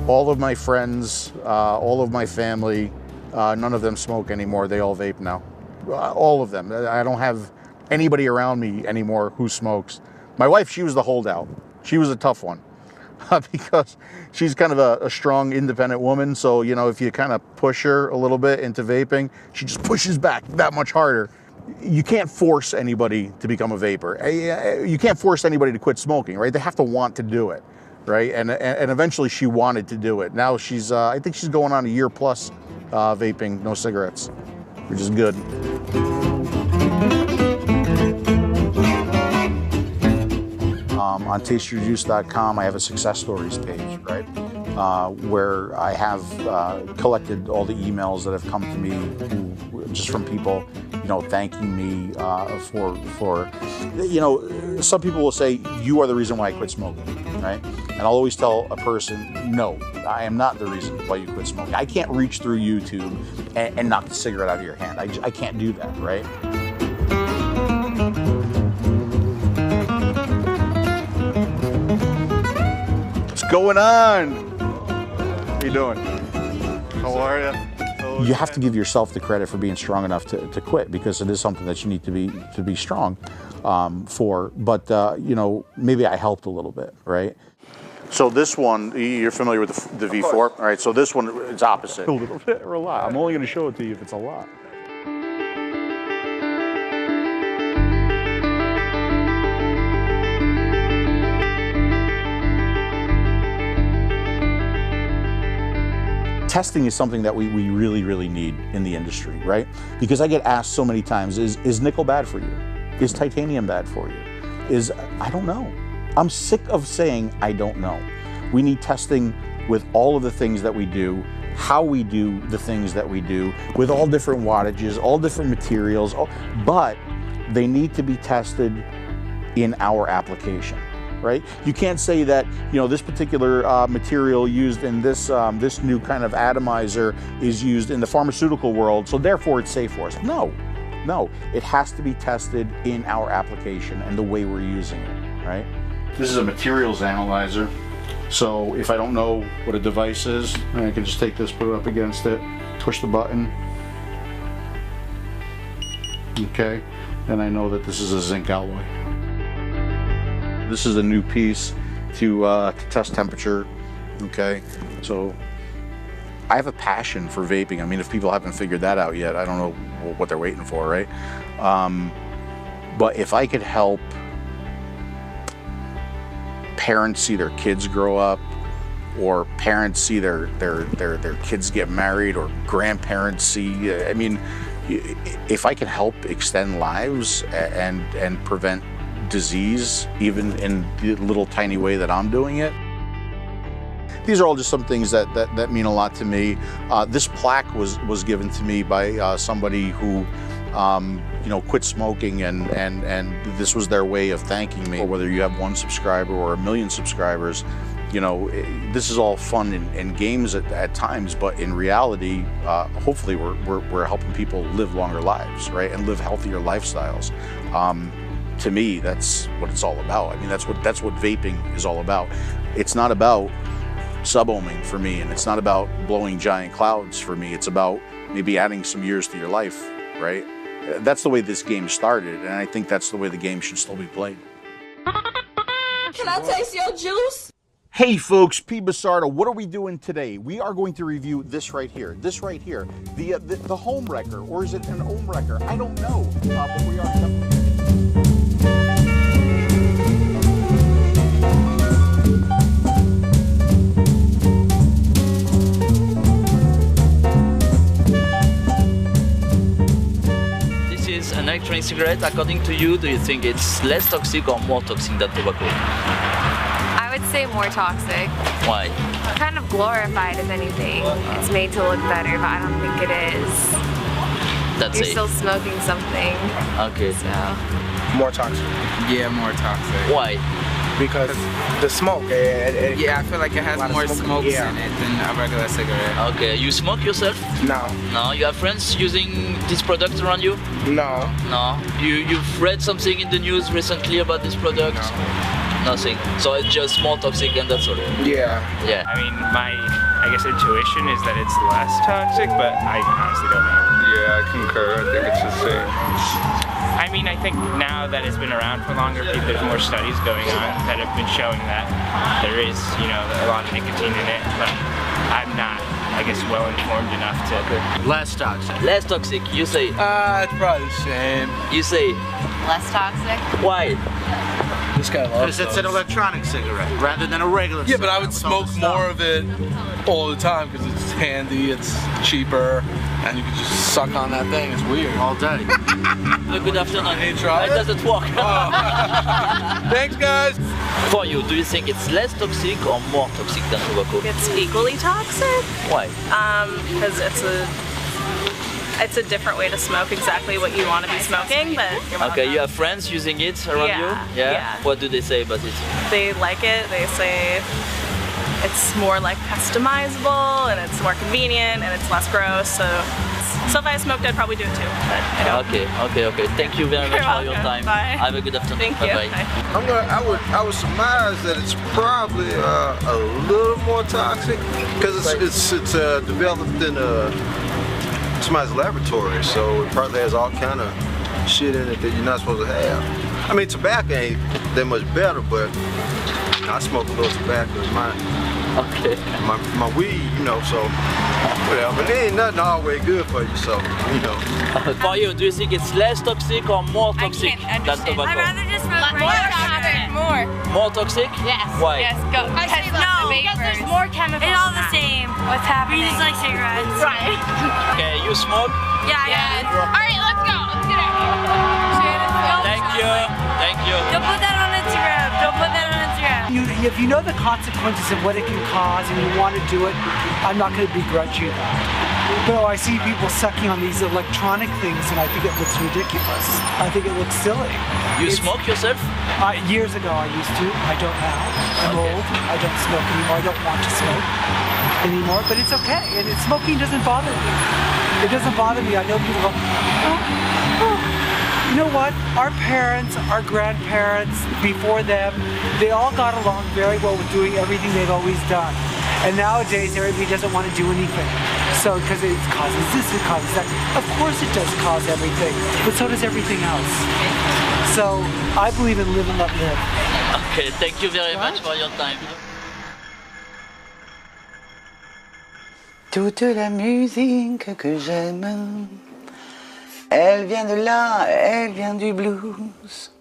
All of my friends, all of my family, none of them smoke anymore. They all vape now. All of them. I don't have anybody around me anymore who smokes. My wife, she was the holdout. She was a tough one because she's kind of a strong, independent woman. So, you know, if you kind of push her a little bit into vaping, she just pushes back that much harder. You can't force anybody to become a vapor. You can't force anybody to quit smoking, right? They have to want to do it, right? And eventually she wanted to do it. Now she's, I think she's going on a year plus vaping, no cigarettes, which is good. On tasteyourjuice.com, I have a success stories page, right? where I have collected all the emails that have come to me just from people, you know, thanking me for, you know, some people will say, you are the reason why I quit smoking, right? And I'll always tell a person, no, I am not the reason why you quit smoking. I can't reach through YouTube and knock the cigarette out of your hand. I can't do that, right? What's going on? How you doing? How are you? You have to give yourself the credit for being strong enough to quit, because it is something that you need to be strong for. But you know, maybe I helped a little bit, right? So this one, you're familiar with the V4? All right, so this one is opposite. A little bit or a lot? I'm only going to show it to you if it's a lot. Testing is something that we really, really need in the industry, right? Because I get asked so many times, is nickel bad for you? Is titanium bad for you? I don't know. I'm sick of saying I don't know. We need testing with all of the things that we do, how we do the things that we do, with all different wattages, all different materials, but they need to be tested in our application. Right? You can't say that, you know, this particular material used in this this new kind of atomizer is used in the pharmaceutical world, so therefore it's safe for us. No, no, it has to be tested in our application and the way we're using it, right? This is a materials analyzer, so if I don't know what a device is, I can just take this, put it up against it, push the button, okay, and I know that this is a zinc alloy. This is a new piece to test temperature, okay? So I have a passion for vaping. I mean, if people haven't figured that out yet, I don't know what they're waiting for, right? But if I could help parents see their kids grow up, or parents see their kids get married, or grandparents see, I mean, if I can help extend lives and prevent disease, even in the little tiny way that I'm doing it. These are all just some things that mean a lot to me. This plaque was given to me by somebody who you know, quit smoking, and this was their way of thanking me. Or whether you have 1 subscriber or 1 million subscribers, you know, this is all fun and games at times, but in reality, hopefully we're helping people live longer lives, right, and live healthier lifestyles. To me, that's what it's all about. I mean, that's what vaping is all about. It's not about sub-ohming for me, and it's not about blowing giant clouds for me. It's about maybe adding some years to your life, right? That's the way this game started, and I think that's the way the game should still be played. Can I taste your juice? Hey folks, P. Basardo, what are we doing today? We are going to review this right here, the home wrecker, or is it an ohm wrecker? I don't know, but we are. An electronic cigarette, according to you, do you think it's less toxic or more toxic than tobacco? I would say more toxic. Why? Kind of glorified, if anything. It's made to look better, but I don't think it is. That's You're still smoking something. Okay. So. More toxic. Yeah, more toxic. Why? Because the smoke. Yeah, I feel like it has more smokes in it than a regular cigarette. Okay, you smoke yourself? No. No, you have friends using this product around you? No. No. You've read something in the news recently about this product? No. Nothing. So it's just more toxic and that's all? Yeah. Yeah. I mean, I guess intuition is that it's less toxic, but I honestly don't know. Yeah, I concur. I think it's the same. I mean, I think now that it's been around for longer, there's more studies going on that have been showing that there is, you know, a lot of nicotine in it, but I'm not, I guess, well informed enough to. Less toxic. Less toxic, you say. It's probably the same. You say. Less toxic? Why? This guy loves because it's an electronic cigarette rather than a regular cigarette. Yeah, but I would smoke more of it all the time because it's handy, it's cheaper. And you can just suck on that thing. It's weird. All day. Good afternoon. Hey, try It doesn't work. Thanks, guys. For you, do you think it's less toxic or more toxic than tobacco? It's equally toxic. Why? Because it's a different way to smoke exactly what you want to be smoking, but Okay, you have friends using it around you? Yeah. What do they say about it? they like it. They say it's more like customizable and it's more convenient and it's less gross. So if I smoked, I'd probably do it too. But I don't. Okay. Thank you very much You're for your welcome. time. Bye. Have a good afternoon. Thank you. Bye-bye. I would surmise that it's probably a little more toxic because it's developed in somebody's laboratory, so it probably has all kind of shit in it that you're not supposed to have. I mean, tobacco ain't that much better, but I smoke a little tobacco in mine. Okay. My weed, you know, so whatever. But it ain't nothing always good for you, so you know. For you, do you think it's less toxic or more toxic than tobacco? I'd rather just smoke more. More toxic? Yes. Why? Yes, go. Because there's more chemicals. It's all the same. What's happening? We just like cigarettes. Right. Okay, you smoke? Yeah. Alright, let's go. Let's get out of here. Thank you. Don't put that on Instagram. Don't put that on Instagram. If you know the consequences of what it can cause and you want to do it, I'm not going to begrudge you that. But I see people sucking on these electronic things and I think it looks ridiculous. I think it looks silly. You smoke yourself? Years ago I used to. I don't now. I'm old. I don't smoke anymore. I don't want to smoke anymore, but it's okay. And smoking doesn't bother me. It doesn't bother me. I know people go, You know what? Our parents, our grandparents, before them, they all got along very well with doing everything they've always done. And nowadays, everybody doesn't want to do anything. So, because it causes this, it causes that. Of course it does cause everything, but so does everything else. So, I believe in live and let live. Okay, thank you very much for your time. Toute la musique que j'aime, elle vient de là, elle vient du blues.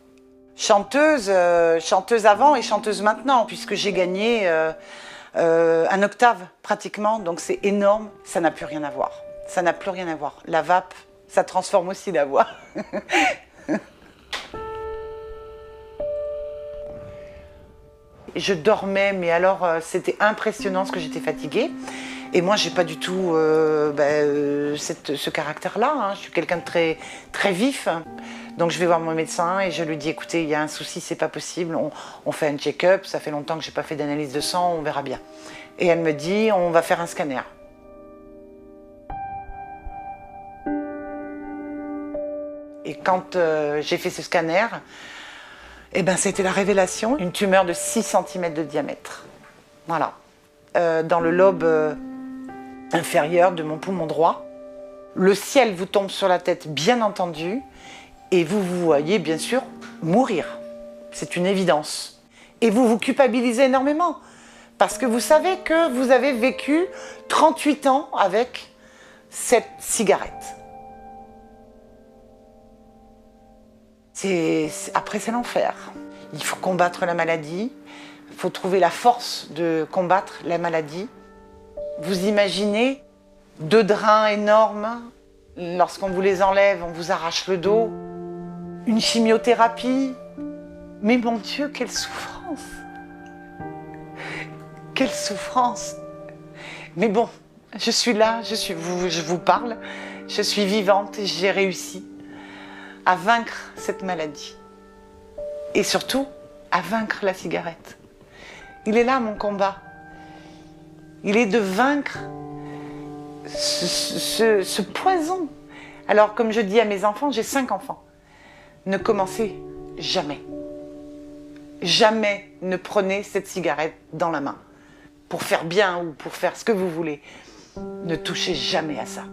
Chanteuse, chanteuse avant et chanteuse maintenant, puisque j'ai gagné un octave pratiquement, donc c'est énorme, ça n'a plus rien à voir. Ça n'a plus rien à voir. La vape, ça transforme aussi la voix. Je dormais, mais alors c'était impressionnant parce que j'étais fatiguée. Et moi, j'ai pas du tout ce caractère-là. Hein. Je suis quelqu'un de très vif. Donc je vais voir mon médecin et je lui dis, écoutez, il y a un souci, c'est pas possible. On fait un check-up. Ça fait longtemps que j'ai pas fait d'analyse de sang. On verra bien. Et elle me dit, on va faire un scanner. Et quand j'ai fait ce scanner, eh ben, c'était la révélation. Une tumeur de 6 cm de diamètre. Voilà. Dans le lobe inférieur de mon poumon droit. Le ciel vous tombe sur la tête, bien entendu, et vous vous voyez, bien sûr, mourir. C'est une évidence. Et vous vous culpabilisez énormément, parce que vous savez que vous avez vécu 38 ans avec cette cigarette. Après, c'est l'enfer. Il faut combattre la maladie, il faut trouver la force de combattre la maladie. Vous imaginez 2 drains énormes, lorsqu'on vous les enlève, on vous arrache le dos, une chimiothérapie. Mais mon Dieu, quelle souffrance! Quelle souffrance! Mais bon, je suis là, je vous parle, je suis vivante et j'ai réussi à vaincre cette maladie. Et surtout, à vaincre la cigarette. Il est là mon combat. Il est de vaincre ce poison. Alors, comme je dis à mes enfants, j'ai 5 enfants. Ne commencez jamais. Jamais ne prenez cette cigarette dans la main. Pour faire bien ou pour faire ce que vous voulez. Ne touchez jamais à ça.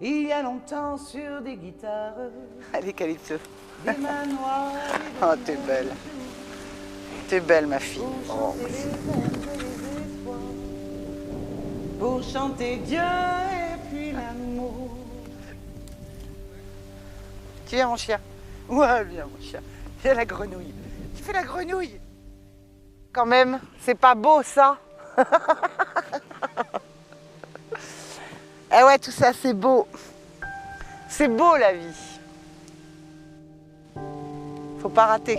Il y a longtemps sur des guitares. Allez, Calypso. Des mains noires. Oh, t'es belle. T'es belle, ma fille. Oh. Pour chanter Dieu et puis l'amour. Tu viens, mon chien? Ouais, viens, mon chien. Viens, la grenouille. Tu fais la grenouille. Quand même, c'est pas beau ça. Eh ouais, tout ça c'est beau. C'est beau la vie. Faut pas rater.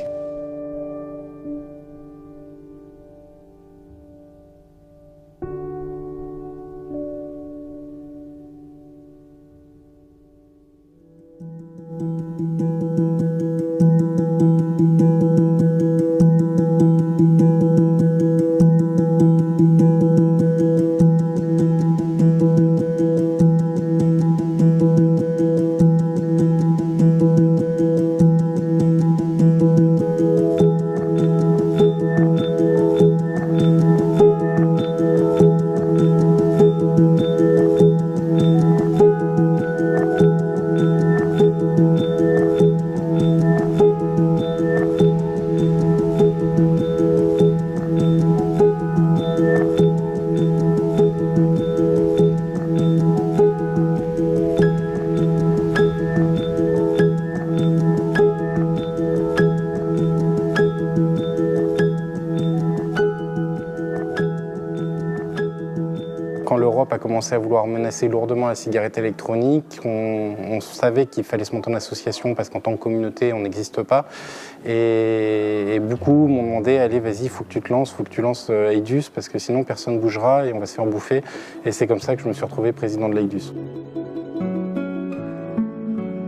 Quand l'Europe a commencé à vouloir menacer lourdement la cigarette électronique, on savait qu'il fallait se monter en association parce qu'en tant que communauté, on n'existe pas. Et beaucoup m'ont demandé, allez, vas-y, il faut que tu lances EIDUS parce que sinon personne ne bougera et on va se faire bouffer. Et c'est comme ça que je me suis retrouvé président de l'EIDUS.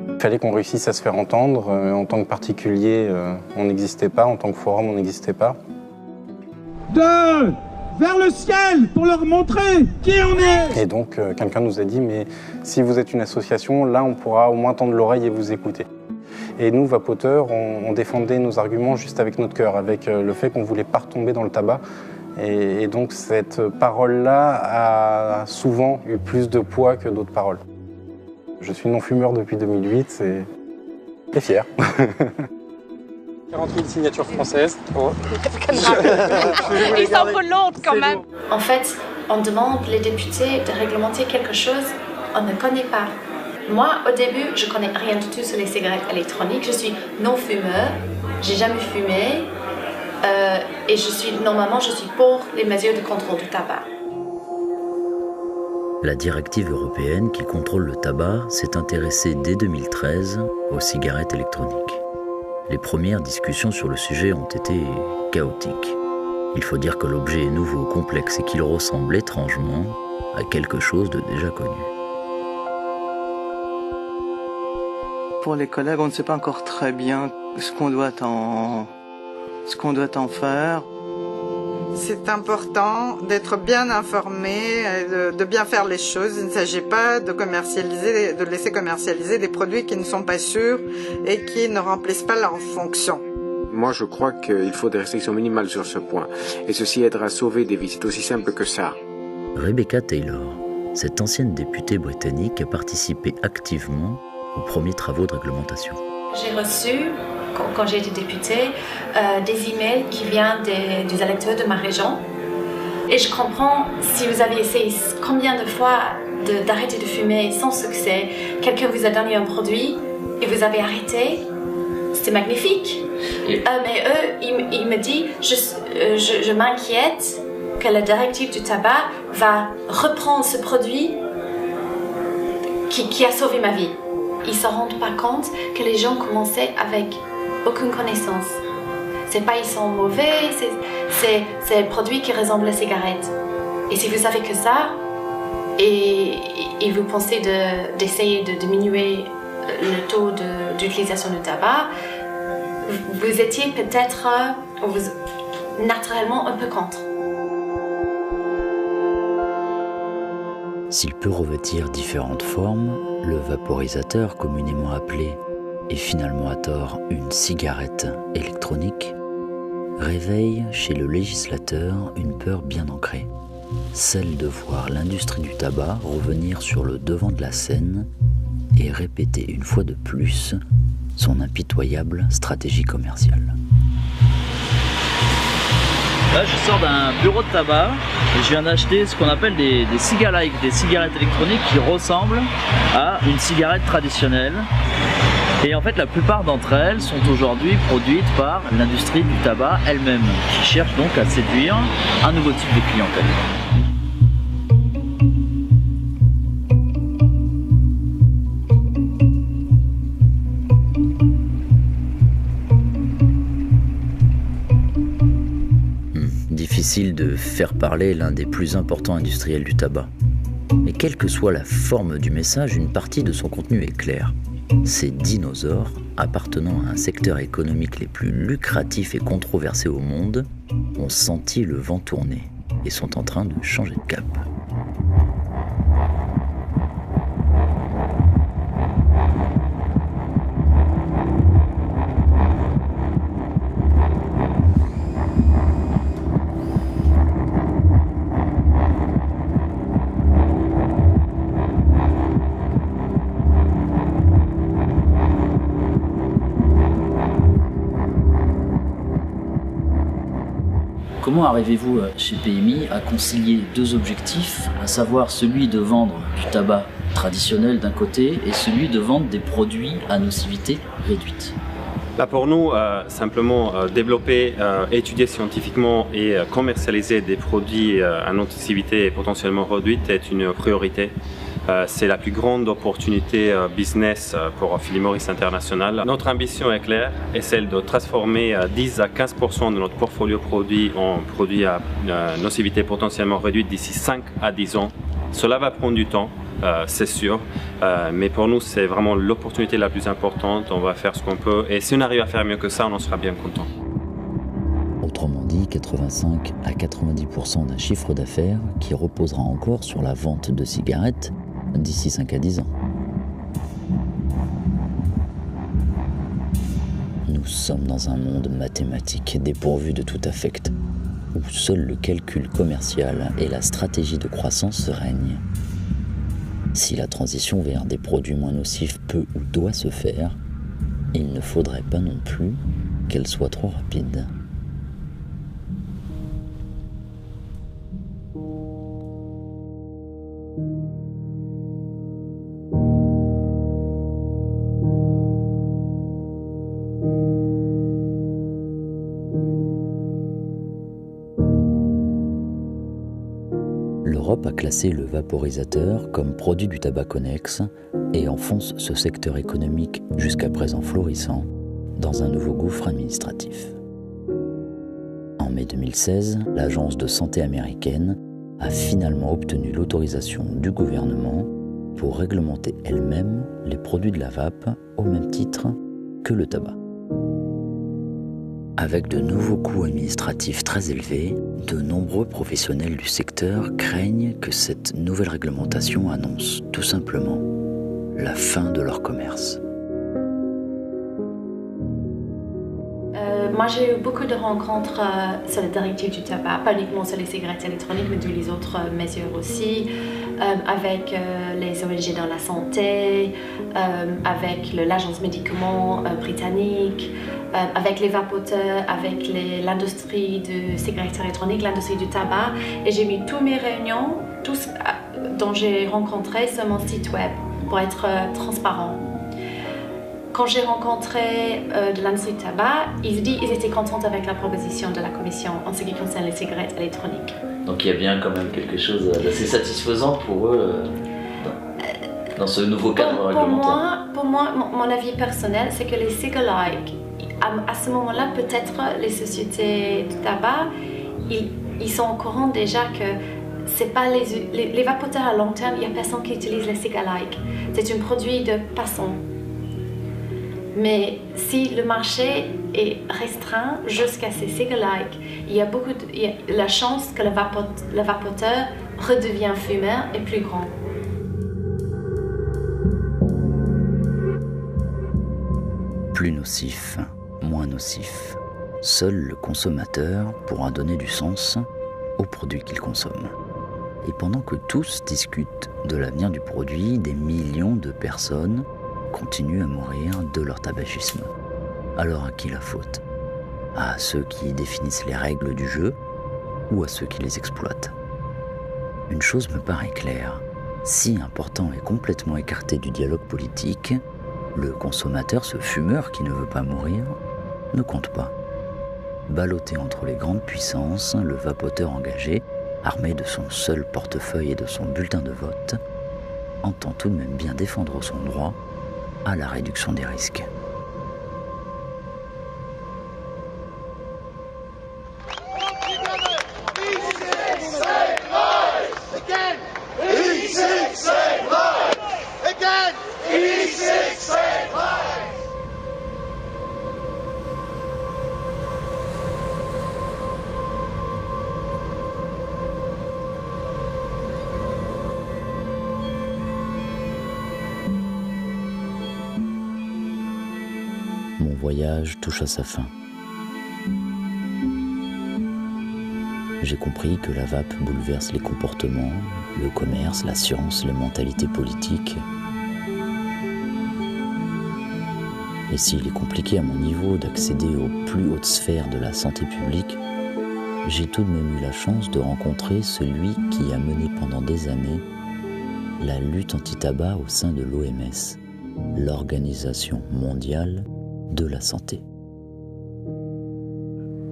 Il fallait qu'on réussisse à se faire entendre. En tant que particulier, on n'existait pas. En tant que forum, on n'existait pas. Vers le ciel pour leur montrer qui on est. Et donc quelqu'un nous a dit, mais si vous êtes une association, là on pourra au moins tendre l'oreille et vous écouter. Et nous, vapoteurs, on défendait nos arguments juste avec notre cœur, avec le fait qu'on ne voulait pas retomber dans le tabac. Et donc cette parole-là a souvent eu plus de poids que d'autres paroles. Je suis non-fumeur depuis 2008 et fier. 40 000 signatures françaises. Oh. Ils s'en foutent l'autre quand même. En fait, on demande les députés de réglementer quelque chose qu'on ne connaît pas. Moi, au début, je connais rien du tout sur les cigarettes électroniques. Je suis non-fumeur, j'ai jamais fumé et normalement, je suis pour les mesures de contrôle du tabac. La directive européenne qui contrôle le tabac s'est intéressée dès 2013 aux cigarettes électroniques. Les premières discussions sur le sujet ont été chaotiques. Il faut dire que l'objet est nouveau, complexe et qu'il ressemble étrangement à quelque chose de déjà connu. Pour les collègues, on ne sait pas encore très bien ce qu'on doit en faire. C'est important d'être bien informé, de bien faire les choses. Il ne s'agit pas de laisser commercialiser des produits qui ne sont pas sûrs et qui ne remplissent pas leur fonction. Moi, je crois qu'il faut des restrictions minimales sur ce point. Et ceci aidera à sauver des vies. C'est aussi simple que ça. Rebecca Taylor, cette ancienne députée britannique, a participé activement aux premiers travaux de réglementation. J'ai reçu, quand j'ai été députée, des emails qui viennent des électeurs de ma région. Et je comprends, si vous avez essayé combien de fois d'arrêter de fumer sans succès, quelqu'un vous a donné un produit et vous avez arrêté, c'est magnifique. Mais eux, ils me disent, je m'inquiète que la directive du tabac va reprendre ce produit qui a sauvé ma vie. Ils ne se rendent pas compte que les gens commençaient avec aucune connaissance. C'est pas ils sont mauvais, c'est un produit qui ressemble à la cigarette. Et si vous savez que ça, et vous pensez d'essayer de diminuer le taux d'utilisation du tabac, vous étiez peut-être naturellement un peu contre. S'il peut revêtir différentes formes, le vaporisateur, communément appelé, et finalement à tort, une cigarette électronique, réveille chez le législateur une peur bien ancrée, celle de voir l'industrie du tabac revenir sur le devant de la scène et répéter une fois de plus son impitoyable stratégie commerciale. Là, je sors d'un bureau de tabac et je viens d'acheter ce qu'on appelle des cigalikes, des cigarettes électroniques qui ressemblent à une cigarette traditionnelle. Et en fait, la plupart d'entre elles sont aujourd'hui produites par l'industrie du tabac elle-même, qui cherche donc à séduire un nouveau type de clientèle. Difficile de faire parler l'un des plus importants industriels du tabac. Mais quelle que soit la forme du message, une partie de son contenu est claire. Ces dinosaures, appartenant à un secteur économique les plus lucratifs et controversés au monde, ont senti le vent tourner et sont en train de changer de cap. Comment arrivez-vous chez PMI à concilier deux objectifs, à savoir celui de vendre du tabac traditionnel d'un côté et celui de vendre des produits à nocivité réduite? Là pour nous, simplement développer, étudier scientifiquement et commercialiser des produits à nocivité potentiellement réduite est une priorité. C'est la plus grande opportunité business pour Philip Morris International. Notre ambition est claire et celle de transformer 10 à 15% de notre portfolio produit en produits à nocivité potentiellement réduite d'ici 5 à 10 ans. Cela va prendre du temps, c'est sûr, mais pour nous c'est vraiment l'opportunité la plus importante. On va faire ce qu'on peut et si on arrive à faire mieux que ça, on en sera bien content. Autrement dit, 85 à 90% d'un chiffre d'affaires qui reposera encore sur la vente de cigarettes d'ici 5 à 10 ans. Nous sommes dans un monde mathématique dépourvu de tout affect, où seul le calcul commercial et la stratégie de croissance règnent. Si la transition vers des produits moins nocifs peut ou doit se faire, il ne faudrait pas non plus qu'elle soit trop rapide. L'Europe a classé le vaporisateur comme produit du tabac connexe et enfonce ce secteur économique jusqu'à présent florissant dans un nouveau gouffre administratif. En mai 2016, l'Agence de santé américaine a finalement obtenu l'autorisation du gouvernement pour réglementer elle-même les produits de la vape au même titre que le tabac. Avec de nouveaux coûts administratifs très élevés, de nombreux professionnels du secteur craignent que cette nouvelle réglementation annonce tout simplement la fin de leur commerce. Moi, j'ai eu beaucoup de rencontres sur la directive du tabac, pas uniquement sur les cigarettes électroniques, mais tous les autres mesures aussi, avec les ONG dans la santé, avec l'agence médicaments britannique, avec les vapoteurs, avec l'industrie de cigarettes électroniques, l'industrie du tabac. Et j'ai mis toutes mes réunions, tous dont j'ai rencontré sur mon site web pour être transparent. Quand j'ai rencontré de l'industrie du tabac, ils étaient contents avec la proposition de la Commission en ce qui concerne les cigarettes électroniques. Donc il y a bien quand même quelque chose d'assez satisfaisant pour eux dans ce nouveau cadre réglementaire. Pour moi, mon avis personnel, c'est que les cig-alike, à ce moment-là, peut-être les sociétés du tabac, ils sont au courant déjà que c'est pas les vapoteurs à long terme, il n'y a personne qui utilise les cig-alike. C'est un produit de passant. Mais si le marché est restreint jusqu'à ces cig-alike, il y a la chance que le vapoteur redevient fumeur est plus grande. Plus nocif, moins nocif. Seul le consommateur pourra donner du sens aux produits qu'il consomme. Et pendant que tous discutent de l'avenir du produit, des millions de personnes continuent à mourir de leur tabagisme. Alors à qui la faute? À ceux qui définissent les règles du jeu ou à ceux qui les exploitent? Une chose me paraît claire, si un portant est complètement écarté du dialogue politique, Le consommateur, ce fumeur qui ne veut pas mourir, ne compte pas. Ballotté entre les grandes puissances, le vapoteur engagé, armé de son seul portefeuille et de son bulletin de vote, entend tout de même bien défendre son droit à la réduction des risques. Mon voyage touche à sa fin. J'ai compris que la vape bouleverse les comportements, le commerce, la science, les mentalités politiques. Et s'il est compliqué à mon niveau d'accéder aux plus hautes sphères de la santé publique, j'ai tout de même eu la chance de rencontrer celui qui a mené pendant des années la lutte anti-tabac au sein de l'OMS, l'Organisation mondiale de la santé.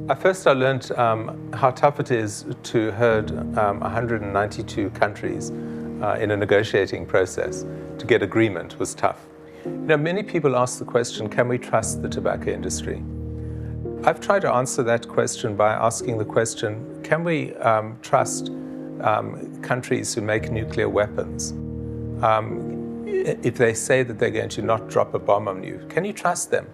At first I learned how tough it is to herd 192 countries in a negotiating process. To get agreement was tough. You know, many people ask the question, can we trust the tobacco industry? I've tried to answer that question by asking the question, can we trust countries who make nuclear weapons? If they say that they're going to not drop a bomb on you, can you trust them?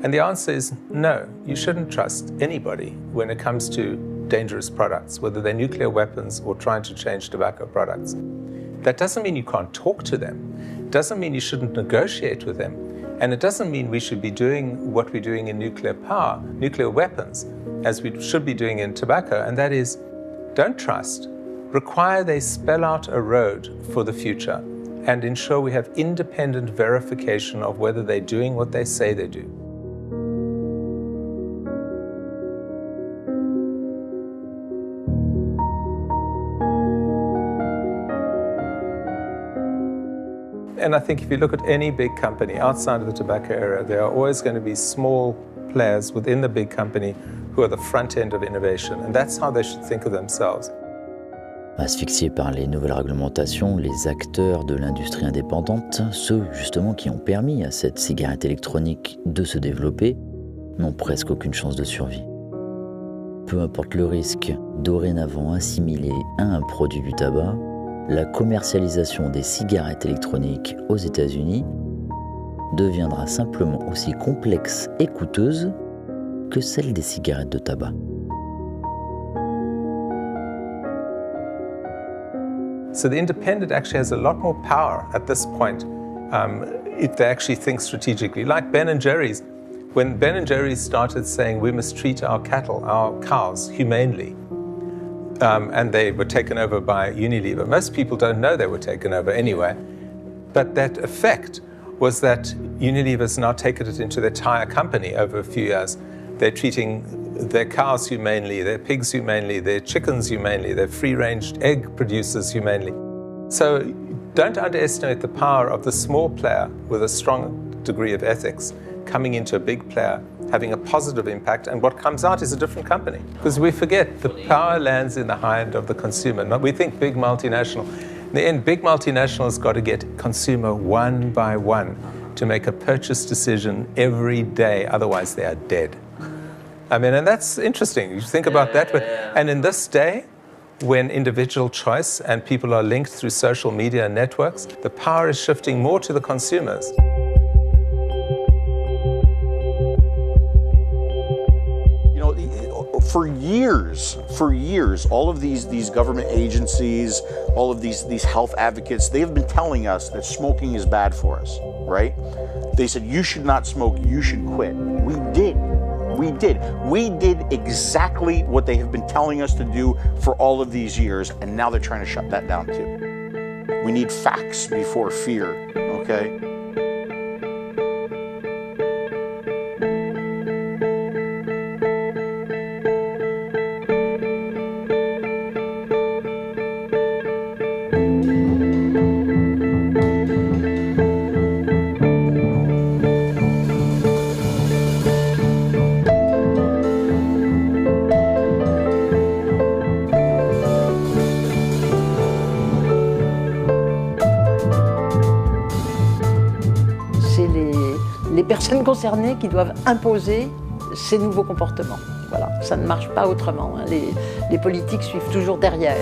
And the answer is no, you shouldn't trust anybody when it comes to dangerous products, whether they're nuclear weapons or trying to change tobacco products. That doesn't mean you can't talk to them. It doesn't mean you shouldn't negotiate with them. And it doesn't mean we should be doing what we're doing in nuclear power, nuclear weapons, as we should be doing in tobacco, and that is, don't trust, require they spell out a road for the future, and ensure we have independent verification of whether they're doing what they say they do. And I think if you look at any big company outside of the tobacco area, there are always going to be small players within the big company who are the front end of innovation. And that's how they should think of themselves. Asphyxiés par les nouvelles réglementations, les acteurs de l'industrie indépendante, ceux justement qui ont permis à cette cigarette électronique de se développer, n'ont presque aucune chance de survie. Peu importe le risque dorénavant assimilé à un produit du tabac, la commercialisation des cigarettes électroniques aux États-Unis deviendra simplement aussi complexe et coûteuse que celle des cigarettes de tabac. So the independent actually has a lot more power at this point if they actually think strategically. Like Ben & Jerry's, when Ben & Jerry's started saying we must treat our cattle, our cows, humanely, and they were taken over by Unilever. Most people don't know they were taken over anyway, but that effect was that Unilever's now taken it into their entire company over a few years. They're treating their cows humanely, their pigs humanely, their chickens humanely, their free-range egg producers humanely. So don't underestimate the power of the small player with a strong degree of ethics coming into a big player, having a positive impact, and what comes out is a different company. Because we forget the power lands in the hand of the consumer. We think big multinational. In the end, big multinationals got to get consumer one by one to make a purchase decision every day, otherwise they are dead. I mean, and that's interesting. You think about that. And in this day, when individual choice and people are linked through social media and networks, the power is shifting more to the consumers. For years, all of these government agencies, all of these health advocates, they have been telling us that smoking is bad for us, right? They said, you should not smoke, you should quit. We did. We did exactly what they have been telling us to do for all of these years, and now they're trying to shut that down too. We need facts before fear, okay? personnes concernées qui doivent imposer ces nouveaux comportements. Voilà, ça ne marche pas autrement, hein. Les politiques suivent toujours derrière.